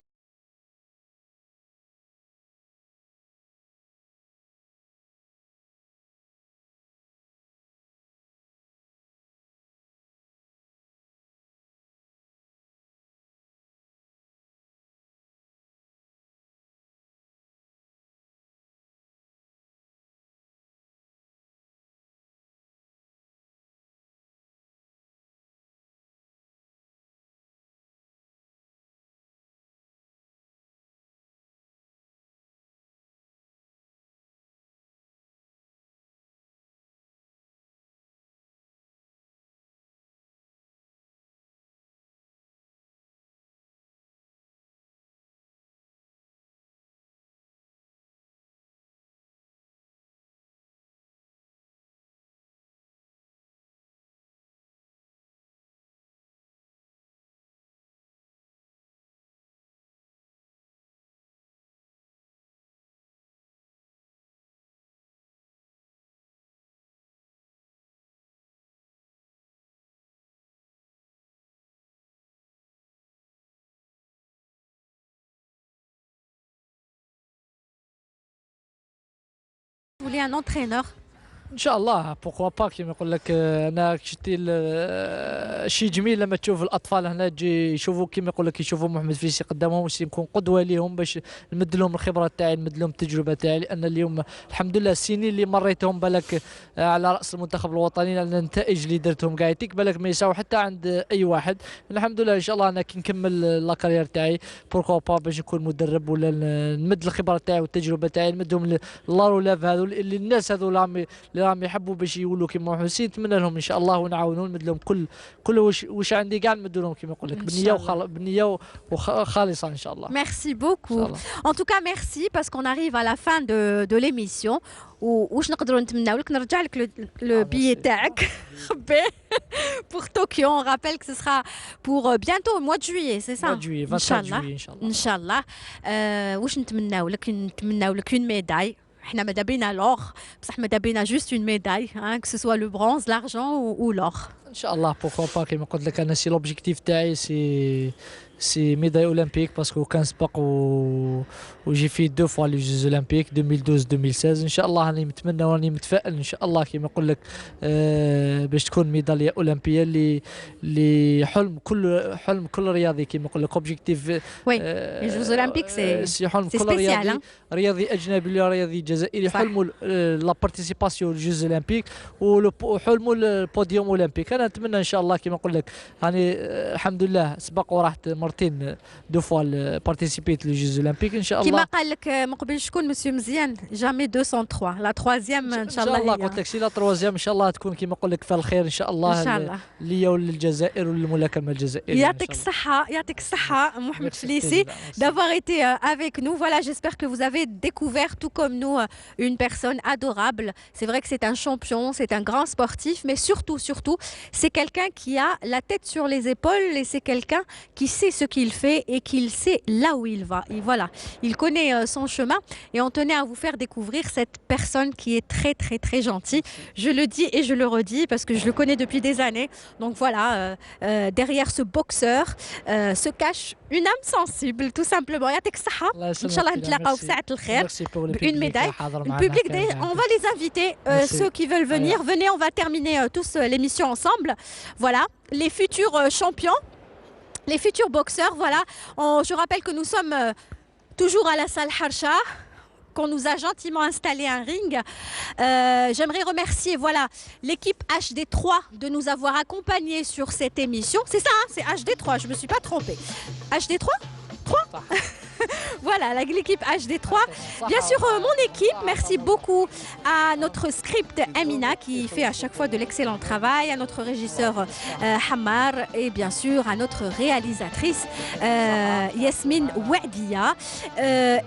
Vous voulez un entraîneur ان شاء الله بوكوا با كيما يقول لك. انا شتي شيء جميل لما تشوف الاطفال هنا تجي يشوفوا كيما يقول لك يشوفوا محمد فليسي قدامهم باش نكون قدوه ليهم، باش نمد لهم الخبره تاعي نمد لهم التجربه تاعي. لان اليوم الحمد لله السنين اللي مريتهم بالك على راس المنتخب الوطني، لان النتائج اللي درتهم قاعد يتيك بالك ما يساوي حتى عند اي واحد. الحمد لله ان شاء الله انا كي نكمل لا كارير تاعي بوركوا با باش نكون مدرب ولا نمد الخبره تاعي والتجربه تاعي نمدهم للارولاف هذو اللي الناس هذو اللي راهم يحبوا باش يولوا كيما محمد فليسي. نتمنى لهم ان شاء الله ونعاونوا نمد لهم كل واش عندي كاع نمد لهم كيما يقول لك بنيه وخالصه ان شاء الله. Merci beaucoup. En tout cas merci parce qu'on arrive à la fin de l'émission. واش نقدروا نتمناو لك نرجع لك لو بيي تاعك pour Tokyo. On rappelle que ce sera pour bientôt au mois de juillet, c'est ça? Mois de juillet, 25 juillet ان شاء الله. واش نتمناو لك une médaille. احنا ماذا بينا لور بصح ماذا بينا جوست اون ميداي que ce soit le bronze, l'argent ou l'or. ان شاء الله بوكوا با كيما قلت لك. انا سي لوبجيكتيف تاعي سي ميداي اولمبيك باسكو كان سبق وجي في دو فوا لي جوز اولمبيك 2012 2016. ان شاء الله راني متمنى وراني متفائل ان شاء الله كيما نقول لك باش تكون ميداليه اولمبيه اللي حلم كل رياضي كيما نقول لك اوبجيكتيف. وي لي جوز اولمبيك سي حلم كل رياضي اجنبي ولا رياضي جزائري حلموا لا بارتيسيباسيون لي جوز اولمبيك وحلموا البوديوم اولمبيك. انا نتمنى ان شاء الله كما نقول لك يعني الحمد لله سبق ورحت مرتين دو فوا بارتيسيبيت لي جوز اولمبيك ان شاء الله. كما قال لك من قبل شكون مسيو مزيان جامي 203 لا تروازيام ان شاء الله. ان شاء الله قلت لك سي لا تروازيام ان شاء الله تكون كما نقول لك في الخير ان شاء الله. ان شاء الله ليا وللجزائر وللملاكمه الجزائريه. يعطيك الصحه يعطيك الصحه Mohamed Flissi d'avoir été avec nous. Voilà, j'espère que vous avez découvert tout comme nous une personne adorable. C'est vrai que c'est un champion, c'est un grand sportif, mais surtout c'est quelqu'un qui a la tête sur les épaules et c'est quelqu'un qui sait ce qu'il fait et qu'il sait là où il va. Et voilà, il connaît son chemin et on tenait à vous faire découvrir cette personne qui est très très très gentille. Je le dis et je le redis parce que je le connais depuis des années. Donc voilà, derrière ce boxeur se cache une âme sensible tout simplement. يعطيك الصحة. إن شاء الله نتلاقاو في ساعة الخير une médaille. Le public, on va les inviter, ceux qui veulent venir. Venez, on va terminer tous l'émission ensemble. Voilà, les futurs champions, les futurs boxeurs. Voilà, je rappelle que nous sommes toujours à la salle Harsha, qu'on nous a gentiment installé un ring. J'aimerais remercier voilà, l'équipe HD3 de nous avoir accompagnés sur cette émission. C'est ça, hein, c'est HD3, je ne me suis pas trompée. HD3 3 Voilà, l'équipe HD3. Bien sûr, mon équipe, merci beaucoup à notre script Amina qui fait à chaque fois de l'excellent travail, à notre régisseur Hammar et bien sûr à notre réalisatrice Yasmine Ouadia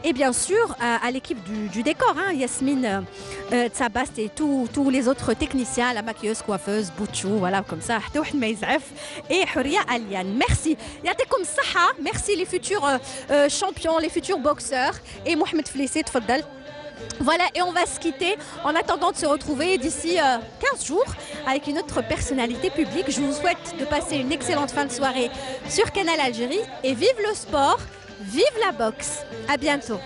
et bien sûr à l'équipe du décor, hein, Yasmine Tsabast et tous les autres techniciens, la maquilleuse, coiffeuse, Boutchou, voilà comme ça, et Huria Aliane. Merci. Yatikum Saha, merci les futurs champions, les futurs boxeurs et Mohamed Flissi, tfaddal. Voilà, et on va se quitter en attendant de se retrouver d'ici 15 jours avec une autre personnalité publique. Je vous souhaite de passer une excellente fin de soirée sur Canal Algérie et vive le sport, vive la boxe. À bientôt.